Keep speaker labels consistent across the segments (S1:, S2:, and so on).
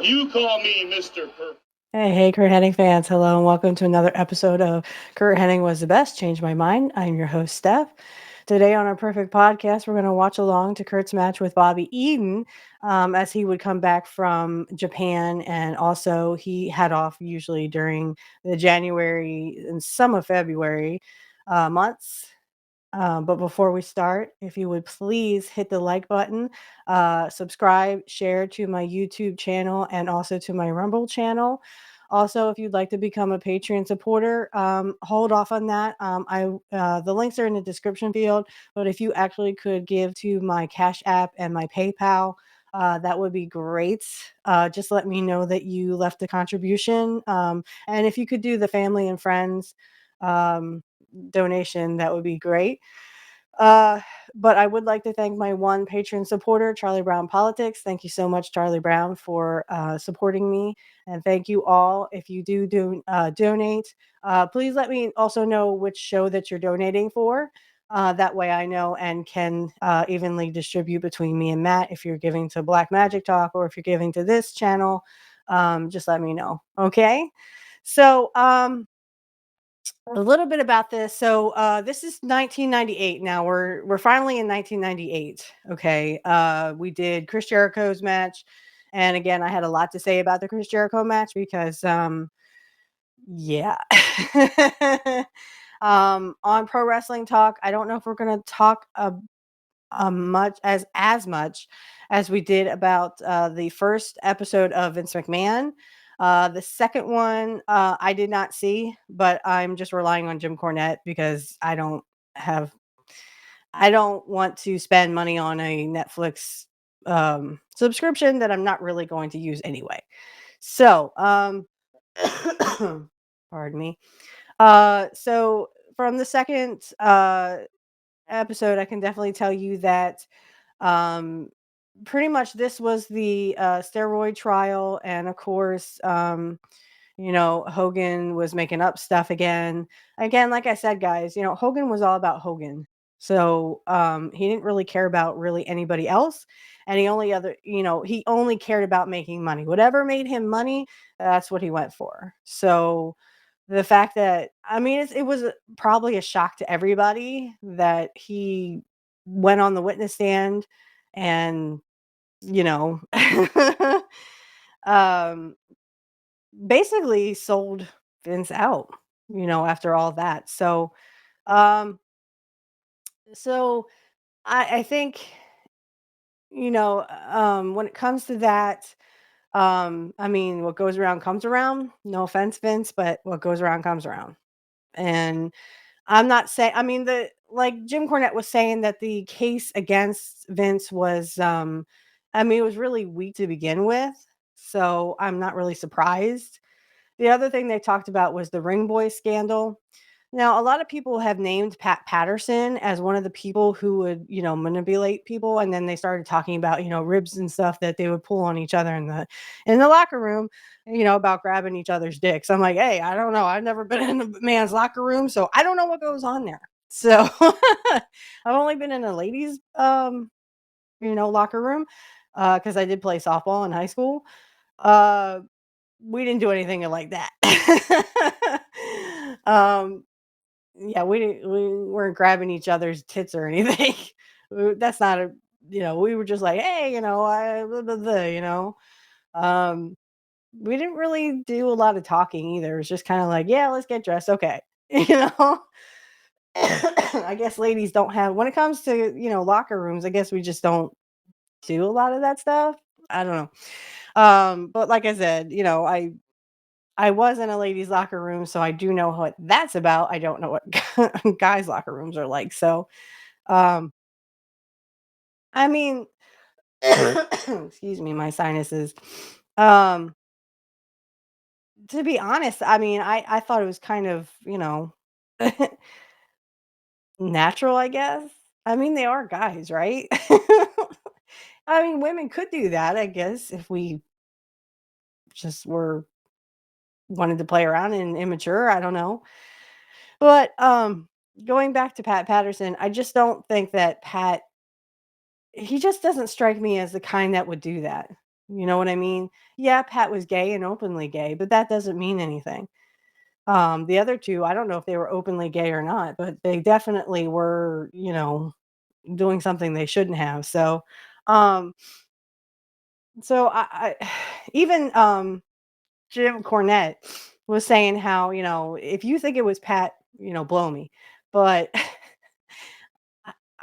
S1: You call me Mr. Perfect.
S2: Hey, Curt Hennig fans. Hello, and welcome to another episode of Curt Hennig Was the Best. Change My Mind. I'm your host, Steph. Today on our Perfect Podcast, we're going to watch along to Curt's match with Bobby Eaton as he would come back from Japan. And also, he had off usually during the January and some of February months. But before we start, if you would please hit the like button, subscribe, share to my YouTube channel and also to my Rumble channel. Also, if you'd like to become a Patreon supporter, hold off on that. The links are in the description field, but if you actually could give to my Cash App and my PayPal, that would be great. Just let me know that you left a contribution, and if you could do the family and friends um, donation, that would be great. Uh, but I would like to thank my one patron supporter, Charlie Brown Politics. Thank you so much, Charlie Brown, for supporting me. And thank you all. If you donate, please let me also know which show that you're donating for. That way I know and can evenly distribute between me and Matt. If you're giving to Black Magic Talk or if you're giving to this channel, just let me know. Okay. So, a little bit about this. So this is 1998. Now we're finally in 1998. Okay. We did Chris Jericho's match. And again, I had a lot to say about the Chris Jericho match because yeah. On Pro Wrestling Talk, I don't know if we're gonna talk much as much as we did about the first episode of Vince McMahon. The second one I did not see, but I'm just relying on Jim Cornette because have I don't want to spend money on a Netflix subscription that I'm not really going to use anyway. So, pardon me. So from the second episode, I can definitely tell you that um, pretty much this was the steroid trial, and of course, Hogan was making up stuff again. Again, like I said, guys, Hogan was all about Hogan. So he didn't really care about really anybody else. And he only cared about making money. Whatever made him money, that's what he went for. So the fact that, I mean, it was probably a shock to everybody that he went on the witness stand and, you know, um, basically sold Vince out, after all that. Um, so I think, when it comes to that, I mean, what goes around comes around. No offense, Vince, but what goes around comes around. And I'm not saying, I mean, the like Jim Cornette was saying that the case against Vince was, I mean, it was really weak to begin with. So I'm not really surprised. The other thing they talked about was the Ring Boy scandal. Now, a lot of people have named Pat Patterson as one of the people who would, manipulate people, and then they started talking about, ribs and stuff that they would pull on each other in the locker room, about grabbing each other's dicks. I'm like, hey, I don't know. I've never been in a man's locker room, so I don't know what goes on there. So I've only been in a ladies, locker room because I did play softball in high school. Uh, we didn't do anything like that. um, yeah, we weren't grabbing each other's tits or anything. That's not a we were just like, "Hey, I blah, blah, blah," Um, we didn't really do a lot of talking either. It was just kinda like, "Yeah, let's get dressed, okay." You know? I guess ladies don't have when it comes to, locker rooms, I guess we just don't do a lot of that stuff. I don't know. But like I said, I was in a ladies' locker room, so I do know what that's about. I don't know what guys' locker rooms are like. So, um, I mean, excuse me, my sinuses. Um, to be honest, I mean, I thought it was kind of, natural, I guess. I mean, they are guys, right? I mean, women could do that, I guess, if we just were wanted to play around and immature. I don't know. But going back to Pat Patterson, I just don't think that he just doesn't strike me as the kind that would do that. You know what I mean? Yeah, Pat was gay and openly gay, but that doesn't mean anything. The other 2, I don't know if they were openly gay or not, but they definitely were, doing something they shouldn't have. Um, so even, Jim Cornette was saying how, if you think it was Pat, blow me. But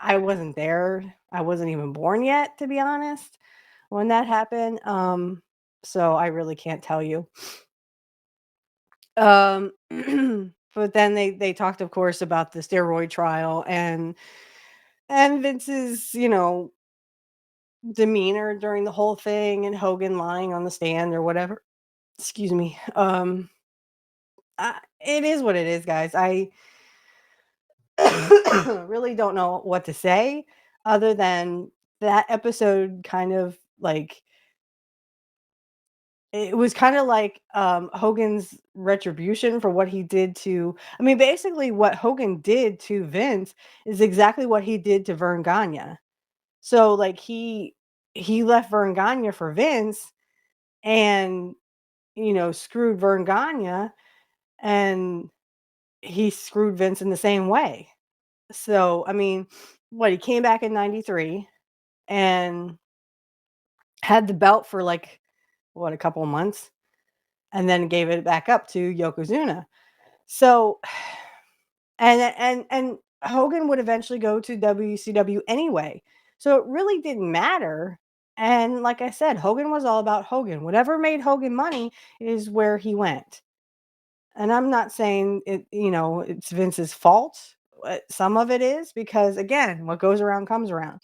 S2: I wasn't there. I wasn't even born yet, to be honest, when that happened. So I really can't tell you. Um, but then they talked, of course, about the steroid trial and Vince's, demeanor during the whole thing and Hogan lying on the stand or whatever. Excuse me. It is what it is, guys. I really don't know what to say other than that episode kind of like it was kind of like Hogan's retribution for what he did to I mean basically what Hogan did to Vince is exactly what he did to Vern Gagne. So like he left Vern Gagne for Vince and screwed Vern Gagne and he screwed Vince in the same way. So, I mean, what he came back in 93 and had the belt for like what a couple of months and then gave it back up to Yokozuna. So, and Hogan would eventually go to WCW anyway. So it really didn't matter. And like I said, Hogan was all about Hogan. Whatever made Hogan money is where he went. And I'm not saying it's Vince's fault. Some of it is because again, what goes around comes around.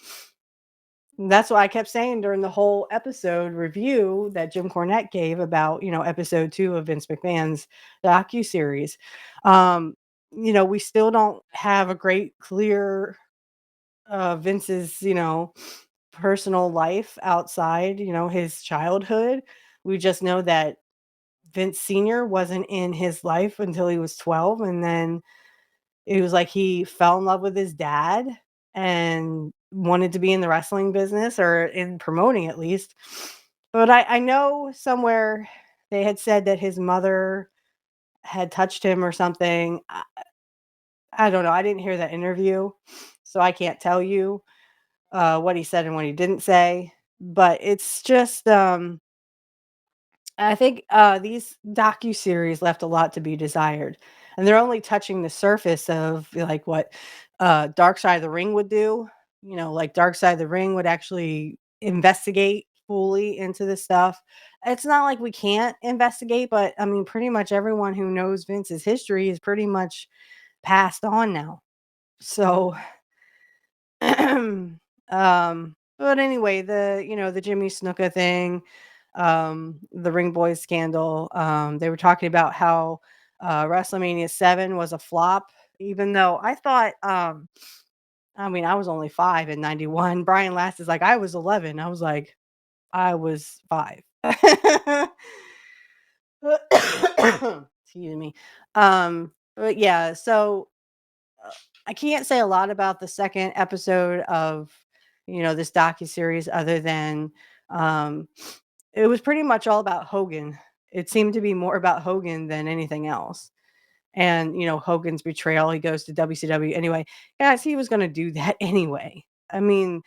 S2: And that's what I kept saying during the whole episode review that Jim Cornette gave about, episode 2 of Vince McMahon's docu-series. Um, we still don't have a great clear Vince's, personal life outside, his childhood. We just know that Vince Sr. wasn't in his life until he was 12, and then it was like he fell in love with his dad and wanted to be in the wrestling business or in promoting at least. But I know somewhere they had said that his mother had touched him or something. I don't know. I didn't hear that interview, so I can't tell you what he said and what he didn't say. But it's just I think, these docuseries left a lot to be desired, and they're only touching the surface of, like, what, Dark Side of the Ring would do. Like, Dark Side of the Ring would actually investigate fully into this stuff. It's not like we can't investigate, but, I mean, pretty much everyone who knows Vince's history is pretty much passed on now. So but anyway, the Jimmy Snuka thing, the Ring Boys scandal, they were talking about how WrestleMania 7 was a flop, even though I thought, I mean, I was only 5 in 91. Brian Last is like, I was 11. I was like, I was 5. Excuse me. But yeah, so uh, I can't say a lot about the second episode of, this docuseries other than um, it was pretty much all about Hogan. It seemed to be more about Hogan than anything else. And, Hogan's betrayal, he goes to WCW anyway. Guys, he was going to do that anyway. I mean,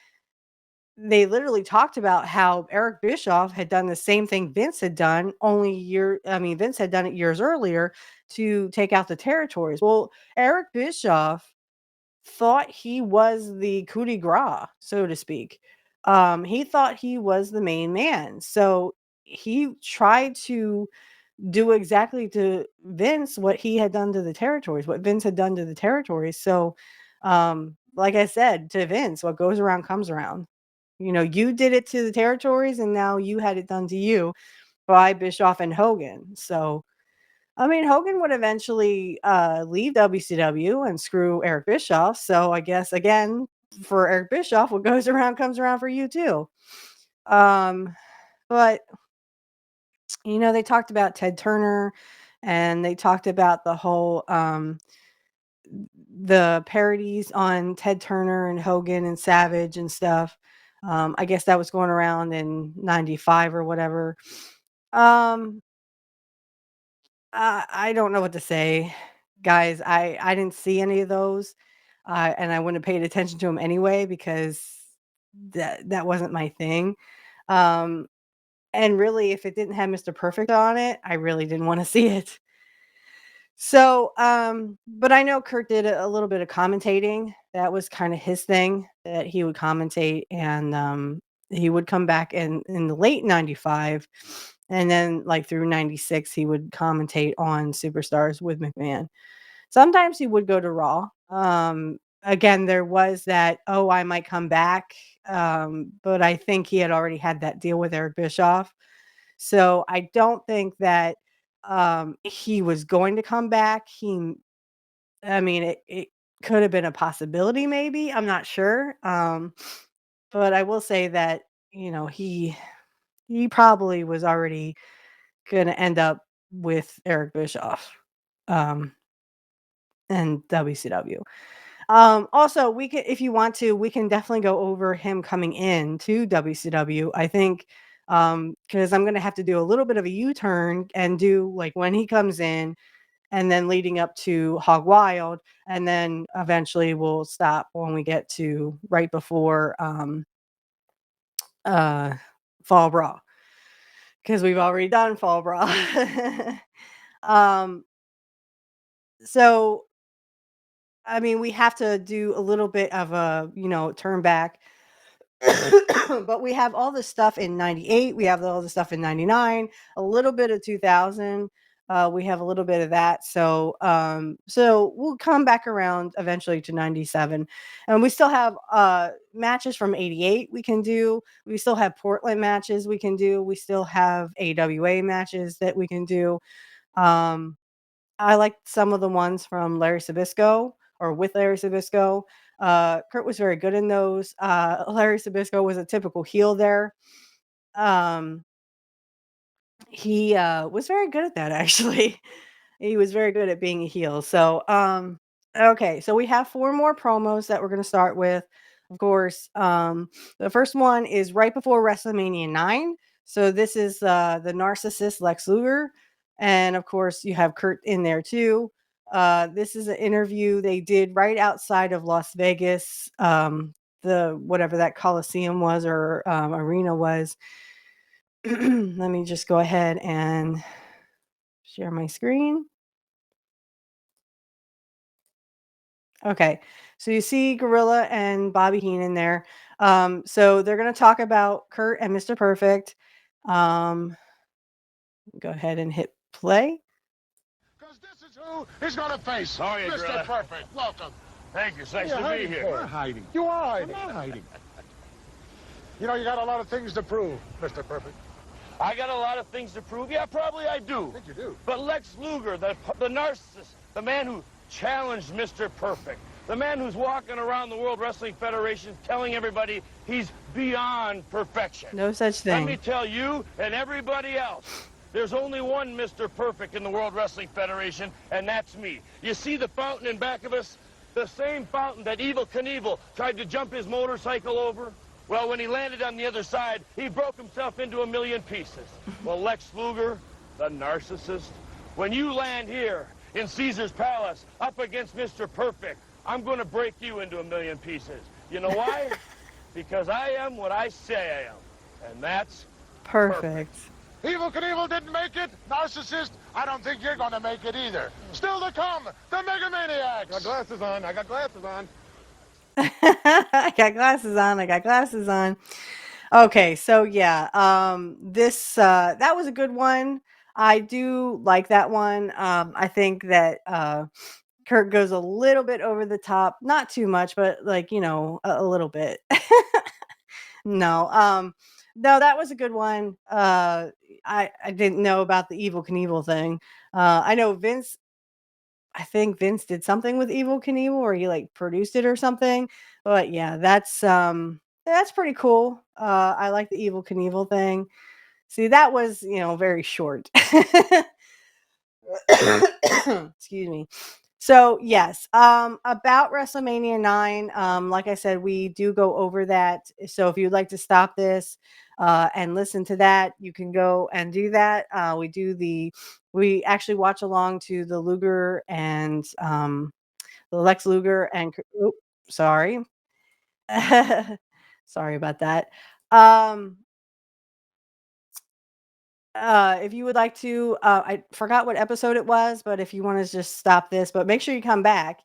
S2: they literally talked about how Eric Bischoff had done the same thing Vince had done, Vince had done it years earlier to take out the territories. Well, Eric Bischoff thought he was the coup de grace, so to speak. He thought he was the main man. So he tried to do exactly to Vince what he had done to the territories, what Vince had done to the territories. So, like I said, to Vince, what goes around comes around. You did it to the territories and now you had it done to you by Bischoff and Hogan. So, I mean, Hogan would eventually leave WCW and screw Eric Bischoff. So I guess again, for Eric Bischoff, what goes around comes around for you too. Um, but they talked about Ted Turner and they talked about the whole the parodies on Ted Turner and Hogan and Savage and stuff. I guess that was going around in 95 or whatever. Um, I don't know what to say, guys. I didn't see any of those, and I wouldn't have paid attention to them anyway because that wasn't my thing. Um, and really, if it didn't have Mr. Perfect on it, I really didn't want to see it. So, but I know Kurt did a little bit of commentating. That was kind of his thing that he would commentate, and he would come back in the late 95, and then like through 96 he would commentate on Superstars with McMahon. Sometimes he would go to Raw. Again, there was that, oh, I might come back. But I think he had already had that deal with Eric Bischoff. So I don't think that he was going to come back. I mean, it could have been a possibility, maybe. I'm not sure. But I will say that, he probably was already going to end up with Eric Bischoff um, and WCW. Also, we can, if you want to, we can definitely go over him coming in to WCW. I think because I'm going to have to do a little bit of a U-turn and do like when he comes in, and then leading up to Hog Wild, and then eventually we'll stop when we get to right before uh, Fall Brawl because we've already done Fall Brawl. um, so I mean, we have to do a little bit of a, turn back. But we have all this stuff in 98, we have all the stuff in 99, a little bit of 2000. We have a little bit of that. So we'll come back around eventually to 97. And we still have matches from 88 we can do. We still have Portland matches we can do. We still have AWA matches that we can do. Um I liked some of the ones from Larry Sabisco or with Larry Sabisco. Kurt was very good in those. Larry Sabisco was a typical heel there. Um, he was very good at that, actually. He was very good at being a heel. So, okay, so we have four more promos that we're going to start with. Of course, the first one is right before WrestleMania 9. So this is the narcissist Lex Luger, and of course you have Kurt in there too. This is an interview they did right outside of Las Vegas, the whatever that Coliseum was or arena was. Let me just go ahead and share my screen. Okay. So you see Gorilla and Bobby Heenan there. So they're going to talk about Kurt and Mr. Perfect. Um, go ahead and hit play.
S3: Because this is who he's going to face.
S1: How are you,
S3: Mr.
S1: brother?
S3: Perfect. Welcome.
S1: Thank you. It's nice
S3: You're
S1: to be
S3: hiding
S1: here.
S3: for? We're hiding. You are hiding. I'm not hiding. You know, you got a lot of things to prove, Mr. Perfect.
S1: I got a lot of things to prove. Yeah, probably I do.
S3: I think you do.
S1: But Lex Luger, the narcissist, the man who challenged Mr. Perfect, the man who's walking around the World Wrestling Federation telling everybody he's beyond perfection.
S2: No such
S1: Let me
S2: thing.
S1: tell you and everybody else, there's only one Mr. Perfect in the World Wrestling Federation, and that's me. You see the fountain in back of us? The same fountain that Evel Knievel tried to jump his motorcycle over? Well, when he landed on the other side, he broke himself into a million pieces. Well, Lex Luger, the narcissist, when you land here in Caesar's Palace up against Mr. Perfect, I'm going to break you into a million pieces. You know why? Because I am what I say I am, and that's
S2: Perfect.
S3: Evel Knievel didn't make it. Narcissist, I don't think you're going to make it either. Still to come, the Megamaniacs.
S4: Got glasses on. I got glasses on.
S2: I got glasses on. I got glasses on. Okay, so yeah, this that was a good one. I do like that one. I think that Kurt goes a little bit over the top, not too much, but like, a little bit. No, no, that was a good one. I didn't know about the Evil Knievel thing. I know Vince. I think Vince did something with Evil Knievel, or he like produced it or something. But yeah, that's pretty cool. I like the Evil Knievel thing. See, that was very short. Excuse me. So yes, about WrestleMania 9, like I said, we do go over that. So if you'd like to stop this and listen to that, you can go and do that. We actually watch along to the Luger and the Lex Luger and sorry. Sorry about that. Um if you would like to, I forgot what episode it was, but if you want to just stop this, but make sure you come back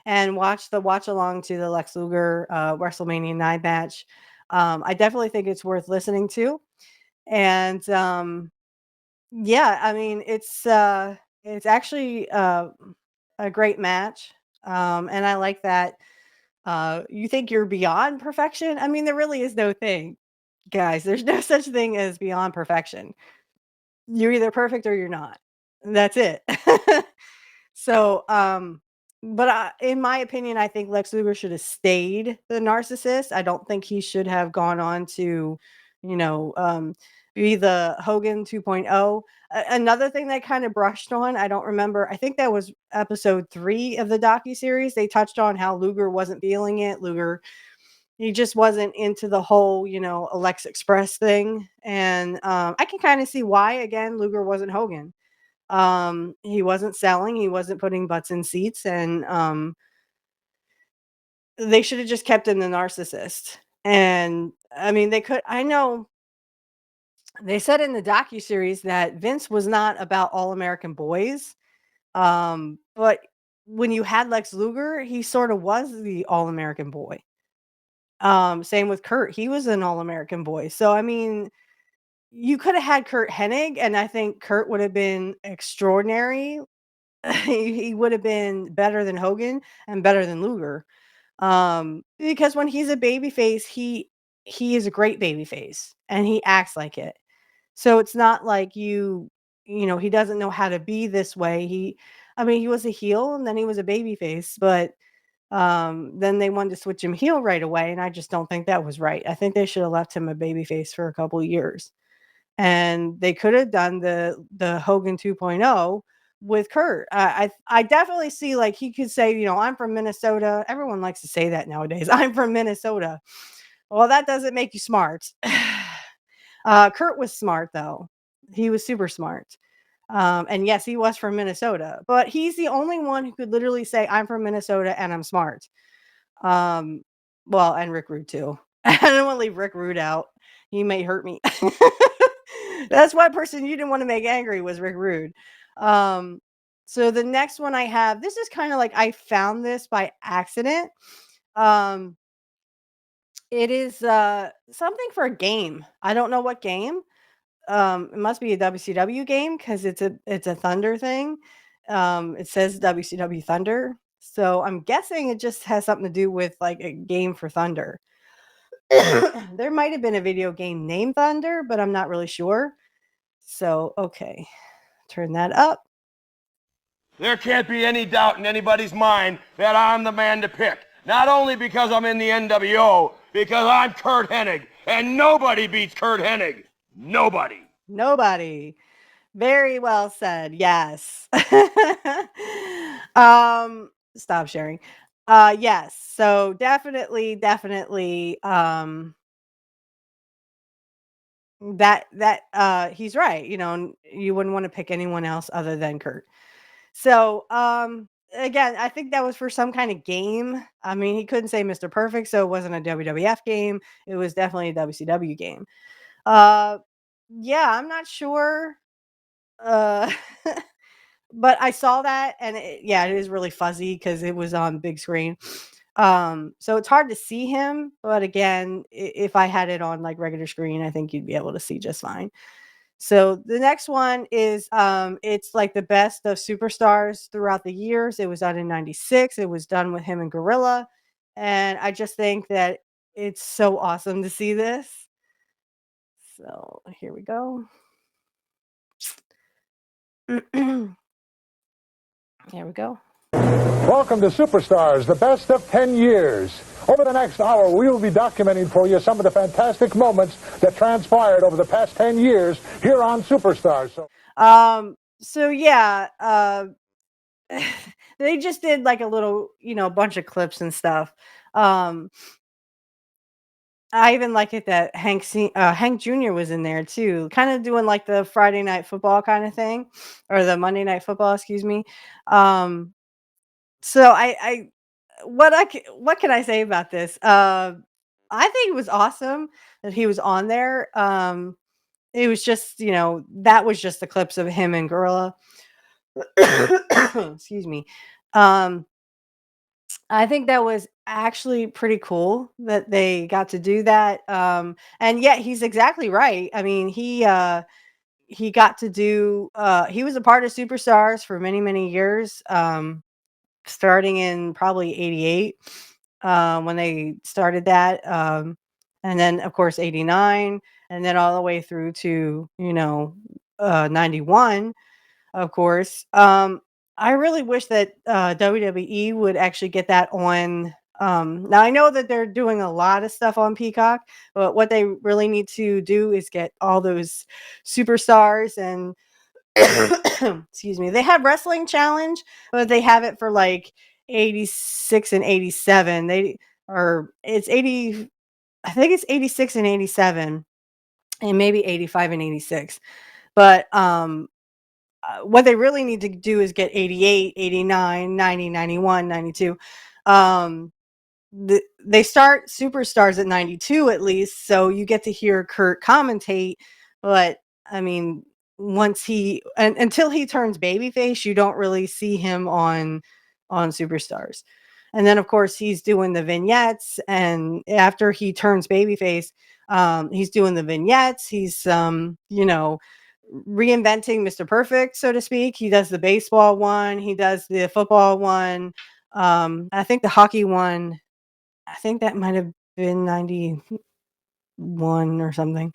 S2: and watch the watch along to the Lex Luger WrestleMania 9 match. I definitely think it's worth listening to. And yeah, I mean it's actually a great match. And I like that you think you're beyond perfection. I mean, there really is no thing, guys. There's no such thing as beyond perfection. You're either perfect or you're not. That's it. So, but in my opinion, I think Lex Luger should have stayed the narcissist. I don't think he should have gone on to, you know, be the Hogan 2.0. Another thing they kind of brushed on, I don't remember. I think that was episode 3 of the docuseries. They touched on how Luger wasn't feeling it. Luger, he just wasn't into the whole, Alexa Express thing. And I can kind of see why. Again, Luger wasn't Hogan. He wasn't selling, he wasn't putting butts in seats, and they should have just kept him the narcissist. And I mean, I know they said in the docuseries that Vince was not about all American boys. But when you had Lex Luger, he sort of was the all American boy. Same with Curt. He was an all American boy. So I mean, you could have had Curt Hennig, and I think Curt would have been extraordinary. He would have been better than Hogan and better than Luger. Because when he's a babyface, he is a great babyface and he acts like it. So it's not like he doesn't know how to be this way. I mean, he was a heel and then he was a babyface, but then they wanted to switch him heel right away, and I just don't think that was right. I think they should have left him a babyface for a couple of years. And they could have done the Hogan 2.0 with Curt. I definitely see, like, he could say, I'm from Minnesota. Everyone likes to say that nowadays. I'm from Minnesota. Well, that doesn't make you smart. Curt was smart though. He was super smart. And yes, he was from Minnesota, but he's the only one who could literally say, I'm from Minnesota and I'm smart. Um, well, and Rick Rude too. I don't want to leave Rick Rude out. He may hurt me. That's one person you didn't want to make angry was Rick Rude. So the next one I have, this is kind of like I found this by accident. Um, it is something for a game. I don't know what game. It must be a WCW game because it's a Thunder thing. It says WCW Thunder. So I'm guessing it just has something to do with like a game for Thunder. There might have been a video game named Thunder, but I'm not really sure. So, okay. Turn that up.
S1: There can't be any doubt in anybody's mind that I'm the man to pick. Not only because I'm in the NWO, because I'm Curt Hennig, and nobody beats Curt Hennig. Nobody.
S2: Nobody. Very well said. Yes. Stop sharing. Yes. So definitely that he's right. You wouldn't want to pick anyone else other than Curt. So, again, I think that was for some kind of game. I mean, he couldn't say Mr. Perfect, so it wasn't a WWF game. It was definitely a WCW game. Uh, yeah, I'm not sure. Uh, but I saw that, and it is really fuzzy because it was on big screen. So it's hard to see him, but again, if I had it on like regular screen, I think you'd be able to see just fine. So the next one is it's like the best of superstars throughout the years. It was done in 96. It was done with him and Gorilla. And I just think that it's so awesome to see this. So here we go. Here we go.
S3: Welcome to Superstars, the best of 10 years. Over the next hour, we will be documenting for you some of the fantastic moments that transpired over the past 10 years here on Superstars.
S2: So yeah, they just did like a little, bunch of clips and stuff. Um, I even like it that Hank Jr. was in there too, kind of doing like the Friday Night Football kind of thing, or the Monday Night Football, excuse me. Um, so what can I say about this? I think it was awesome that he was on there. It was just, that was just the clips of him and Gorilla. Excuse me. Um, I think that was actually pretty cool that they got to do that. And yet he's exactly right. I mean, he got to do he was a part of Superstars for many, many years. Starting in probably 88 when they started that. And then of course 89 and then all the way through to, 91 of course. I really wish that WWE would actually get that on. Now I know that they're doing a lot of stuff on Peacock, but what they really need to do is get all those superstars and excuse me. They have Wrestling Challenge, but they have it for like 86 and 87. It's 80, I think it's 86 and 87 and maybe 85 and 86. But what they really need to do is get 88, 89, 90, 91, 92. Um, they start Superstars at 92 at least, so you get to hear Curt commentate. But I mean, until he turns babyface, you don't really see him on Superstars. And then of course he's doing the vignettes, and after he turns babyface, he's doing the vignettes. He's reinventing Mr. Perfect, so to speak. He does the baseball one, he does the football one. I think the hockey one, I think that might have been 91 or something.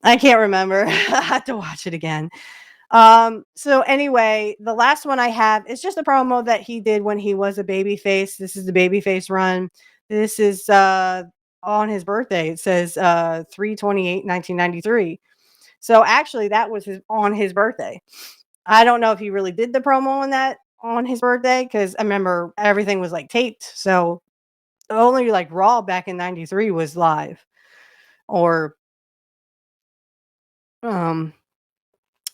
S2: I can't remember. I have to watch it again. So anyway, the last one I have is just a promo that he did when he was a babyface. This is the babyface run. This is on his birthday. It says 3/28/1993. So actually that was on his birthday. I don't know if he really did the promo on his birthday, because I remember everything was like taped. So only like Raw back in 93 was live, or um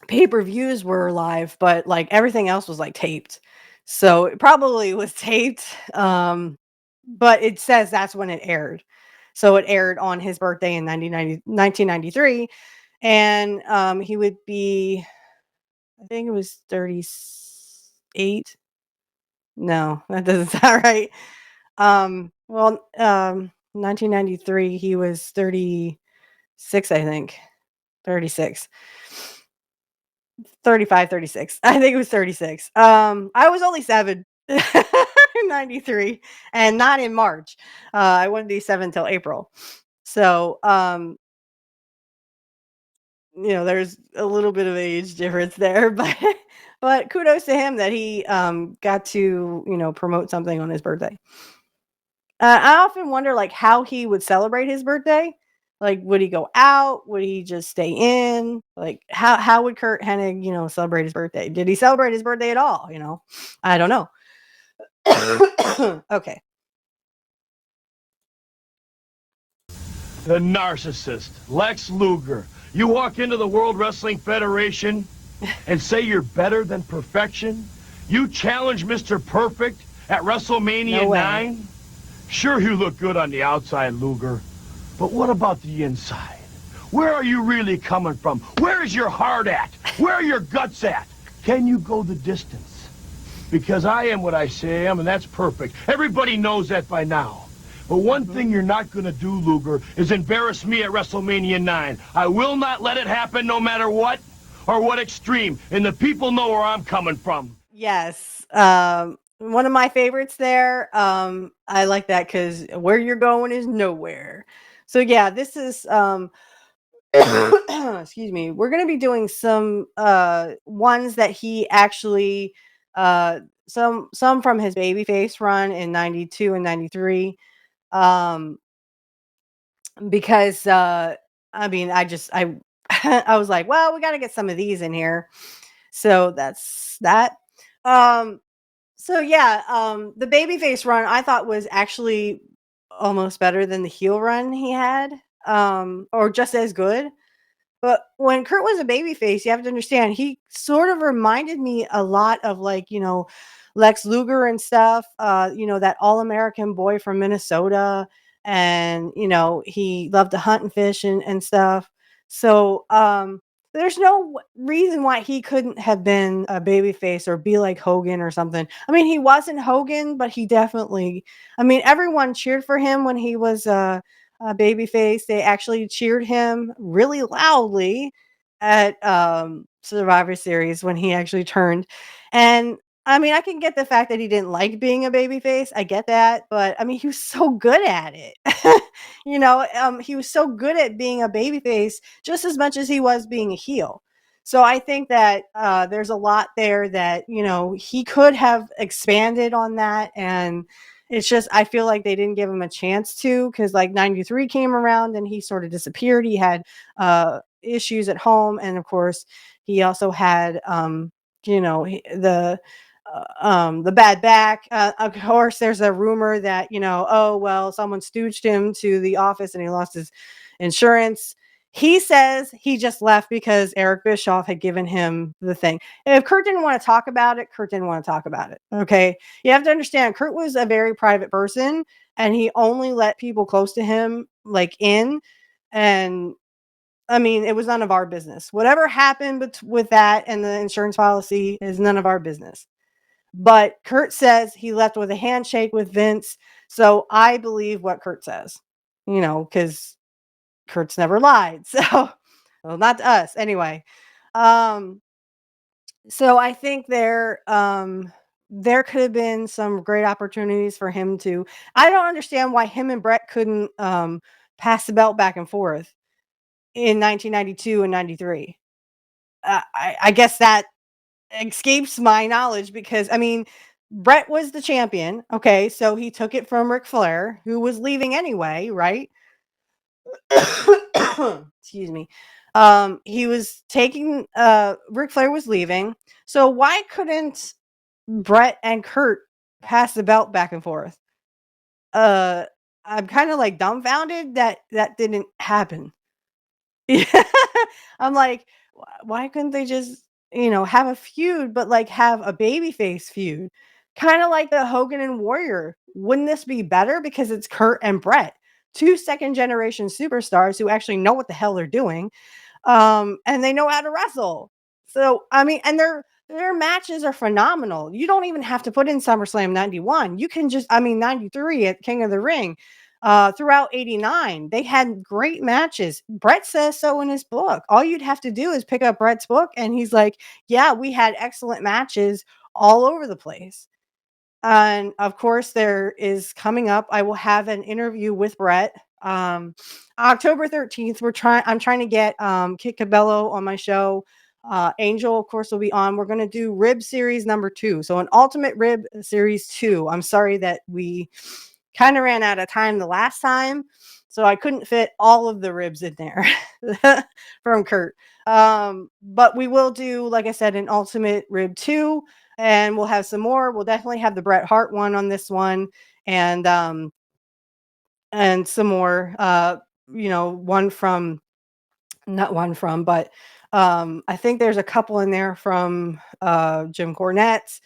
S2: pay-per-views were live, but like everything else was like taped. So it probably was taped. But it says that's when it aired. So it aired on his birthday in 1993. And he would be, I think it was 38. No, that doesn't sound right. 1993, he was 36, I think. 36. 35, 36. I think it was 36. I was only 7 in 93 and not in March. I wouldn't be 7 till April. So, there's a little bit of age difference there, but kudos to him that he got to, promote something on his birthday. I often wonder like how he would celebrate his birthday. Like, would he go out? Would he just stay in? Like, how would Curt Hennig, celebrate his birthday? Did he celebrate his birthday at all? I don't know. Okay.
S1: The narcissist, Lex Luger. You walk into the World Wrestling Federation and say you're better than perfection? You challenge Mr. Perfect at WrestleMania
S2: No way.
S1: 9? Sure, you look good on the outside, Luger. But what about the inside? Where are you really coming from? Where is your heart at? Where are your guts at? Can you go the distance? Because I am what I say I am, and that's perfect. Everybody knows that by now. But one thing you're not going to do, Luger, is embarrass me at WrestleMania 9. I will not let it happen no matter what or what extreme. And the people know where I'm coming from.
S2: Yes. One of my favorites there. I like that because where you're going is nowhere. So yeah, this is excuse me. We're gonna be doing some ones that he actually some from his babyface run in 92 and 93. Um because I mean I I was like, well, we gotta get some of these in here. So that's that. Um So yeah, the babyface run I thought was actually almost better than the heel run he had, or just as good. But when Curt was a babyface, you have to understand he sort of reminded me a lot of like, Lex Luger and stuff, that all-American boy from Minnesota. And, he loved to hunt and fish and stuff. So there's no reason why he couldn't have been a babyface or be like Hogan or something. I mean, he wasn't Hogan, but he definitely, I mean, everyone cheered for him when he was babyface. They actually cheered him really loudly at Survivor Series when he actually turned. And I mean, I can get the fact that he didn't like being a babyface. I get that, but I mean, he was so good at it. He was so good at being a babyface just as much as he was being a heel. So I think that there's a lot there that he could have expanded on that. And it's just I feel like they didn't give him a chance to, because like 93 came around and he sort of disappeared. He had issues at home, and of course he also had the bad back. Of course, there's a rumor that oh well, someone stooged him to the office and he lost his insurance. He says he just left because Eric Bischoff had given him the thing. And if Curt didn't want to talk about it, Curt didn't want to talk about it. Okay. You have to understand, Curt was a very private person and he only let people close to him like in. And I mean, it was none of our business. Whatever happened with that and the insurance policy is none of our business. But Curt says he left with a handshake with Vince. So I believe what Curt says, because Curt's never lied. So, well, not to us anyway. Um, so I think there could have been some great opportunities for him to. I don't understand why him and Bret couldn't pass the belt back and forth in 1992 and 93. I guess that escapes my knowledge because I mean, Bret was the champion. Okay, so he took it from Ric Flair, who was leaving anyway, right? Excuse me. He was taking Ric Flair was leaving. So why couldn't Bret and Curt pass the belt back and forth? Uh I'm kind of like dumbfounded that that didn't happen. Yeah. I'm like, why couldn't they just, have a feud, but like have a babyface feud? Kind of like the Hogan and Warrior. Wouldn't this be better? Because it's Curt and Bret, two second generation superstars who actually know what the hell they're doing. And they know how to wrestle. So I mean, and their matches are phenomenal. You don't even have to put in SummerSlam 91. You can just, I mean, 93 at King of the Ring. Throughout 89, they had great matches. Bret says so in his book. All you'd have to do is pick up Bret's book, and he's like, yeah, we had excellent matches all over the place. And of course, there is coming up, I will have an interview with Bret. October 13th, I'm trying to get Kit Cabello on my show. Angel, of course, will be on. We're going to do Rib Series number 2. So an Ultimate Rib Series 2. I'm sorry that we kind of ran out of time the last time. So I couldn't fit all of the ribs in there from Curt. But we will do, like I said, an Ultimate Rib 2. And we'll have some more. We'll definitely have the Bret Hart one on this one. And some more, one from, not one from, but I think there's a couple in there from Jim Cornette's,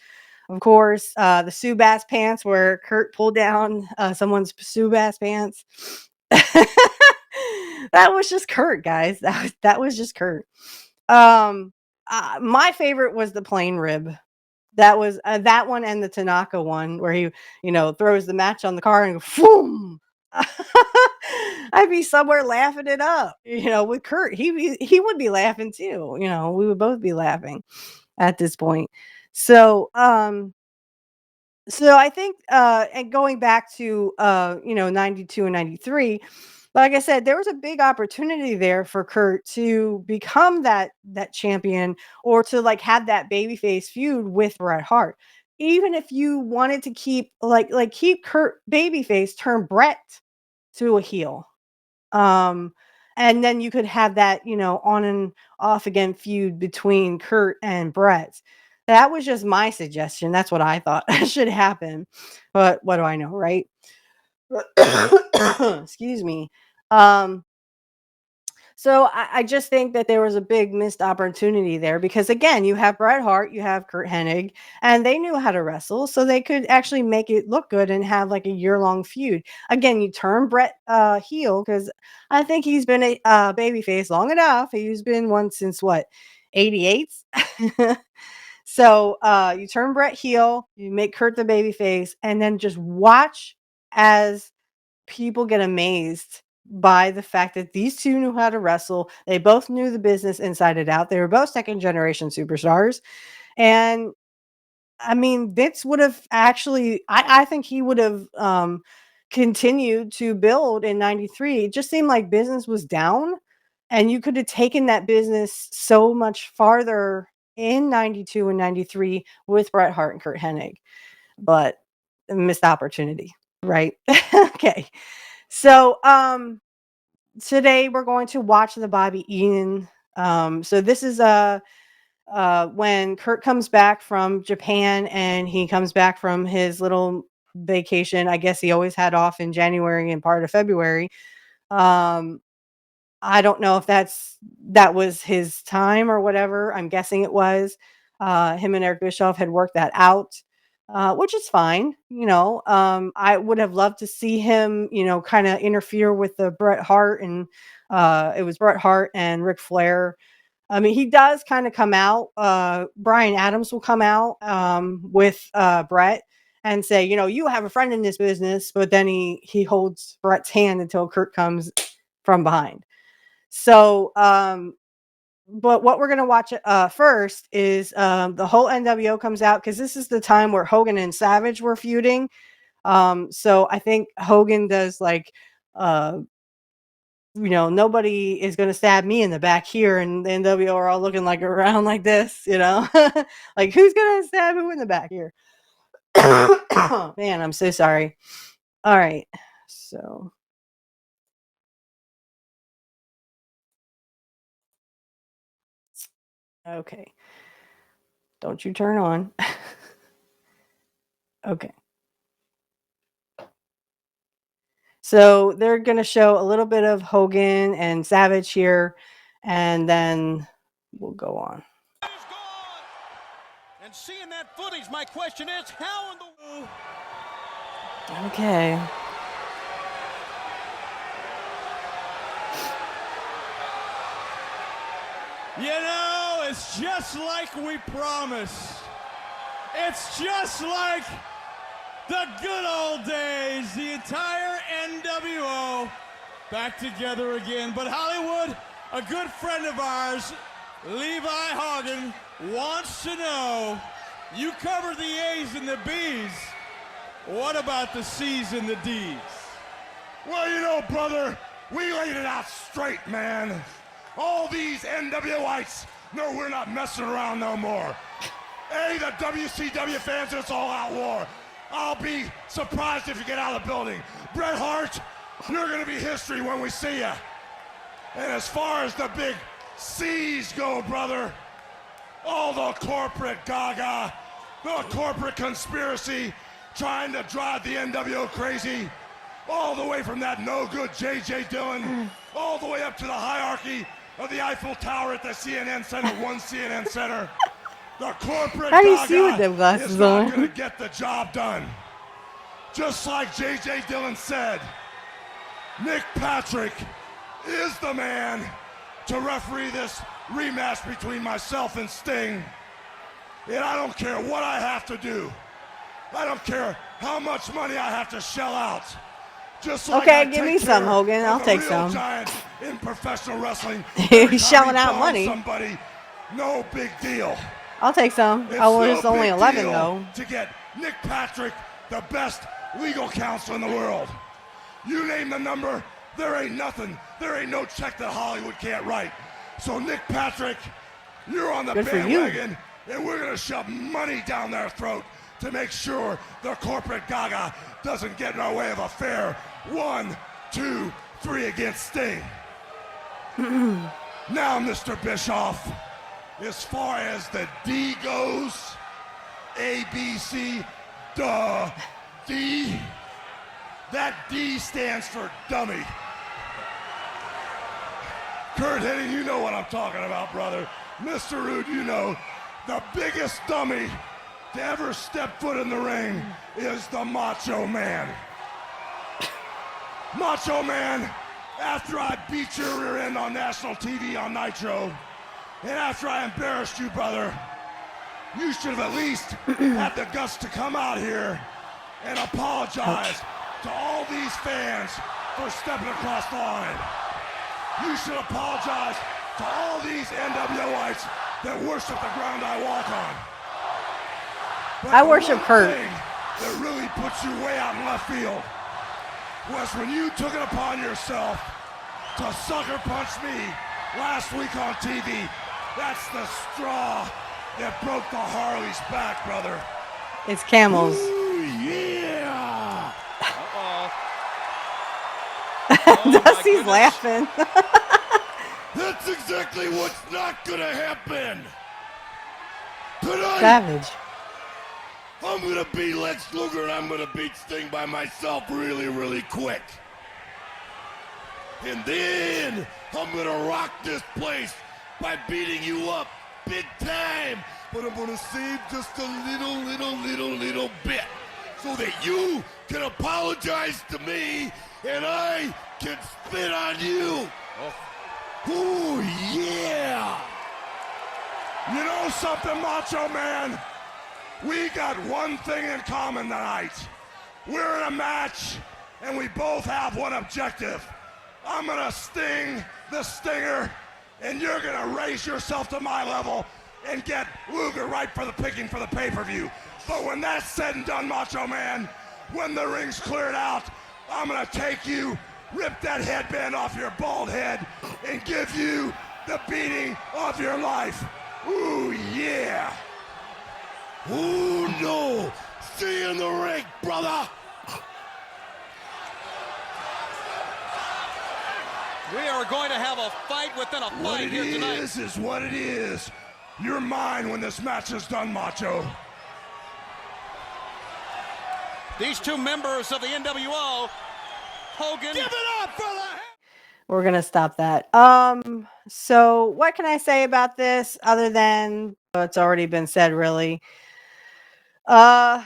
S2: of course, the Sue Bass pants where Curt pulled down someone's Sue Bass pants. That was just Curt, guys. That was just Curt. My favorite was the plain rib. That was that one and the Tanaka one where he, throws the match on the car and go, boom. I'd be somewhere laughing it up, with Curt. He would be laughing too. We would both be laughing at this point. So, I think, and going back to, 92 and 93, like I said, there was a big opportunity there for Curt to become that champion or to like have that babyface feud with Bret Hart. Even if you wanted to keep keep Curt babyface, turn Bret to a heel. Um, and then you could have that, on and off again feud between Curt and Bret. That was just my suggestion. That's what I thought should happen. But what do I know, right? Excuse me. Um, so I just think that there was a big missed opportunity there because again, you have Bret Hart, you have Curt Hennig, and they knew how to wrestle, so they could actually make it look good and have like a year-long feud. Again, you turn Bret heel because I think he's been a babyface long enough. He's been one since what, 88? So you turn Bret heel, you make Curt the babyface, and then just watch as people get amazed by the fact that these two knew how to wrestle. They both knew the business inside and out. They were both second generation superstars. And I mean, Vince would have actually, I think he would have continued to build in 93. It just seemed like business was down and you could have taken that business so much farther in 92 and 93 with Bret Hart and Curt Hennig, but missed opportunity, right? Okay. So today we're going to watch the Bobby Eaton. So this is when Curt comes back from Japan and he comes back from his little vacation. I guess he always had off in January and part of February. I don't know if that was his time or whatever. I'm guessing it was. Him and Eric Bischoff had worked that out, which is fine. I would have loved to see him, kind of interfere with the Bret Hart and it was Bret Hart and Ric Flair. I mean, he does kind of come out. Brian Adams will come out with Bret and say, you have a friend in this business, but then he holds Bret's hand until Curt comes from behind. So, but what we're going to watch first is the whole NWO comes out because this is the time where Hogan and Savage were feuding. So I think Hogan does like, nobody is going to stab me in the back here. And the NWO are all looking like around like this, like who's going to stab who in the back here? Man, I'm so sorry. All right. So. Okay. Don't you turn on. Okay. So they're going to show a little bit of Hogan and Savage here, and then we'll go on.
S5: He's gone. And seeing that footage, my question is, how in the...
S2: Okay.
S5: It's just like we promised. It's just like the good old days. The entire NWO back together again. But Hollywood, a good friend of ours, Levi Hagen, wants to know, you covered the A's and the B's. What about the C's and the D's?
S4: Well, brother, we laid it out straight, man. All these NWOites know we're not messing around no more. Hey, the WCW fans, it's all out war. I'll be surprised if you get out of the building. Bret Hart, you're going to be history when we see you. And as far as the big C's go, brother, all the corporate gaga, the corporate conspiracy trying to drive the NWO crazy, all the way from that no-good J.J. Dillon, all the way up to the hierarchy of the Eiffel Tower at the CNN Center, one CNN Center. The corporate
S2: How do you see with
S4: gaga
S2: them glasses
S4: is not
S2: on?
S4: going to get the job done. Just like J.J. Dillon said, Nick Patrick is the man to referee this rematch between myself and Sting. And I don't care what I have to do. I don't care how much money I have to shell out. Just like
S2: Okay,
S4: I
S2: give
S4: take
S2: me some,
S4: care
S2: Hogan. I'll
S4: of a
S2: take
S4: real
S2: some.
S4: giant in professional wrestling.
S2: He's shelling out
S4: Bomb
S2: money.
S4: Somebody, no big deal.
S2: I'll take some.
S4: It's
S2: I was
S4: no
S2: only
S4: big
S2: 11
S4: deal
S2: though.
S4: to get Nick Patrick, the best legal counsel in the world. You name the number, there ain't nothing. There ain't no check that Hollywood can't write. So Nick Patrick, you're on the
S2: Good for you.
S4: bandwagon, and we're gonna shove money down their throat to make sure the corporate gaga doesn't get in our way of a fair 1, 2, 3 against Sting. Now, Mr. Bischoff, as far as the D goes, A, B, C, duh, D, that D stands for dummy. Curt Hennig, you know what I'm talking about, brother. Mr. Rude, you know, the biggest dummy to ever step foot in the ring is the Macho Man. Macho Man, after I beat your rear end on national TV on Nitro, and after I embarrassed you, brother, you should have at least had the guts to come out here and apologize to all these fans for stepping across the line. You should apologize to all these NWOites that worship the ground I walk on. But
S2: I worship Curt.
S4: thing that really puts you way out in left field was when you took it upon yourself to sucker punch me last week on TV. That's the straw that broke the Harley's back, brother.
S2: It's camels.
S4: Ooh, yeah!
S2: Dusty's laughing.
S4: That's exactly what's not gonna happen. Tonight,
S2: Savage.
S4: I'm gonna beat Lex Luger and I'm gonna beat Sting by myself really, really quick. And then I'm gonna rock this place by beating you up big time. But I'm gonna save just a little bit so that you can apologize to me and I can spit on you. Ooh, yeah! You know something, Macho Man? We got one thing in common tonight. We're in a match, and we both have one objective. I'm gonna sting the Stinger, and you're gonna raise yourself to my level and get Luger right for the picking for the pay-per-view. But when that's said and done, Macho Man, when the ring's cleared out, I'm gonna take you, rip that headband off your bald head, and give you the beating of your life. Ooh, yeah! Ooh, no! See you in the ring, brother!
S6: We are going to have a fight within a fight here tonight.
S4: What it is what it is. You're mine when this match is done, Macho.
S6: These two members of the NWO, Hogan.
S5: Give it up for the...
S2: We're gonna stop that. So what can I say about this other than it's already been said, really? I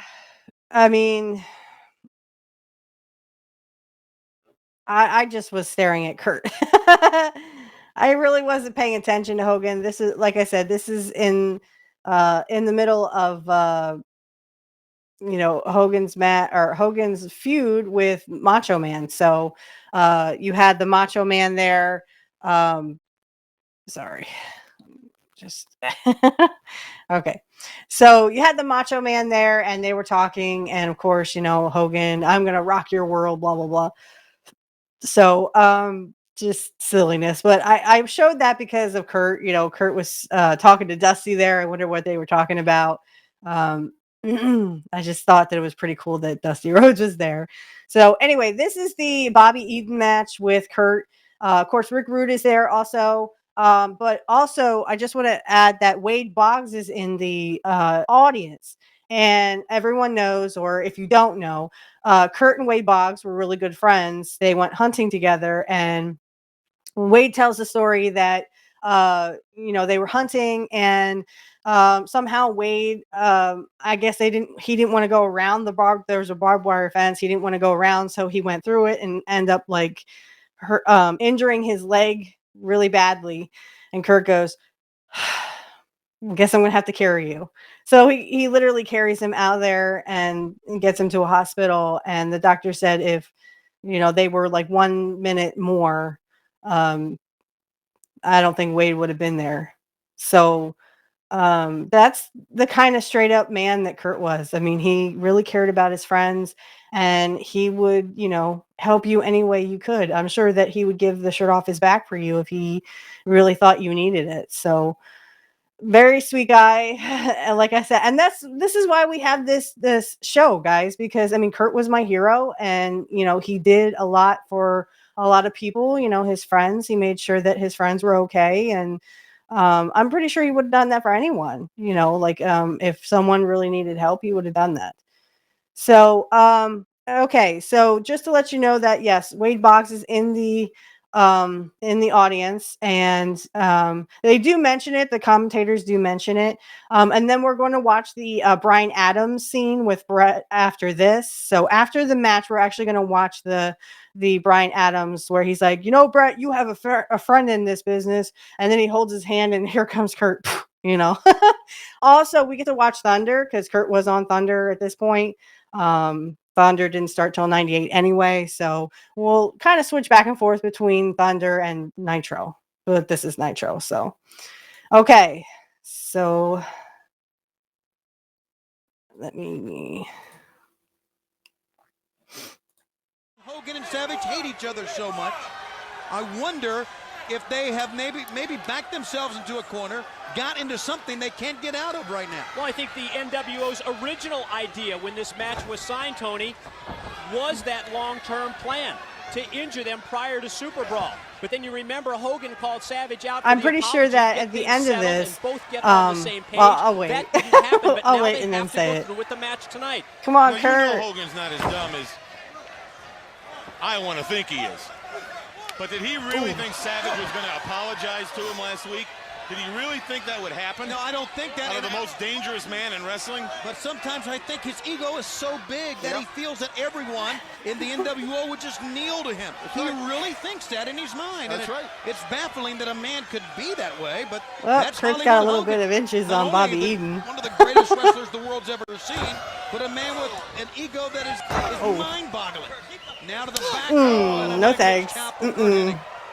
S2: mean, I just was staring at Curt. I really wasn't paying attention to Hogan. This is, like I said, this is in the middle of Hogan's feud with Macho Man. So you had the Macho Man there. Sorry, just okay. So you had the Macho Man there, and they were talking, and of course, Hogan, I'm gonna rock your world, blah blah blah. So just silliness, but I showed that because of Curt. Curt was talking to Dusty there. I wonder what they were talking about. I just thought that it was pretty cool that Dusty Rhodes was there. So anyway, this is the Bobby Eaton match with Curt. Of course, Rick Rude is there also. But also, I just want to add that Wade Boggs is in the audience. And everyone knows, or if you don't know, Curt and Wade Boggs were really good friends. They went hunting together. And Wade tells the story that, they were hunting and somehow Wade, I guess he didn't want to go around there was a barbed wire fence. He didn't want to go around. So he went through it and end up injuring his leg really badly. And Curt goes, I guess I'm going to have to carry you. So he literally carries him out there and gets him to a hospital. And the doctor said if, they were like 1 minute more, I don't think Wade would have been there. So that's the kind of straight up man that Curt was. I mean, he really cared about his friends, and he would, help you any way you could. I'm sure that he would give the shirt off his back for you if he really thought you needed it. So very sweet guy. And like I said, and this is why we have this show, guys, because I mean, Curt was my hero, and he did a lot for a lot of people, his friends. He made sure that his friends were okay, and I'm pretty sure he would have done that for anyone. Like if someone really needed help, he would have done that. So, okay. So just to let you know that yes, Wade Boggs is in the audience, and they do mention it. The commentators do mention it. And then we're going to watch the Bryan Adams scene with Brett after this. So after the match, we're actually going to watch the Bryan Adams where he's like, Brett, you have a friend in this business, and then he holds his hand, and here comes Curt. Also, we get to watch Thunder because Curt was on Thunder at this point. Thunder didn't start till 98 anyway, so we'll kind of switch back and forth between Thunder and Nitro, but this is Nitro. So okay, so let me
S6: Hogan and Savage hate each other so much. I wonder if they have maybe backed themselves into a corner, got into something they can't get out of right now.
S7: Well, I think the NWO's original idea when this match was signed, Tony, was that long-term plan to injure them prior to Super Brawl. But then you remember Hogan called Savage out.
S2: I'm pretty sure that at the end of this,
S7: both get on the same page.
S2: well, I'll wait.
S7: That didn't happen, but
S2: I'll
S7: now
S2: wait
S7: they
S2: and then
S7: have to
S2: say
S7: go
S2: it.
S7: through with the match tonight.
S2: Come on,
S8: well,
S2: Curt.
S8: Hogan's not as dumb as I want to think he is. But did he really think Savage was going to apologize to him last week? Did he really think that would happen?
S6: No, I don't think that.
S8: Out of the most dangerous man in wrestling?
S6: But sometimes I think his ego is so big that he feels that everyone in the NWO would just kneel to him. He really thinks that in his mind.
S8: That's right.
S6: It's baffling that a man could be that way, but
S2: Well,
S6: that's
S2: Kurt's
S6: Hollywood
S2: got a little
S6: Hogan.
S2: bit of inches
S6: Not
S2: on
S6: only
S2: Bobby
S6: the-
S2: Eaton.
S6: One of the greatest wrestlers the world's ever seen, but a man with an ego that is mind-boggling. Now to the back.
S2: No thanks.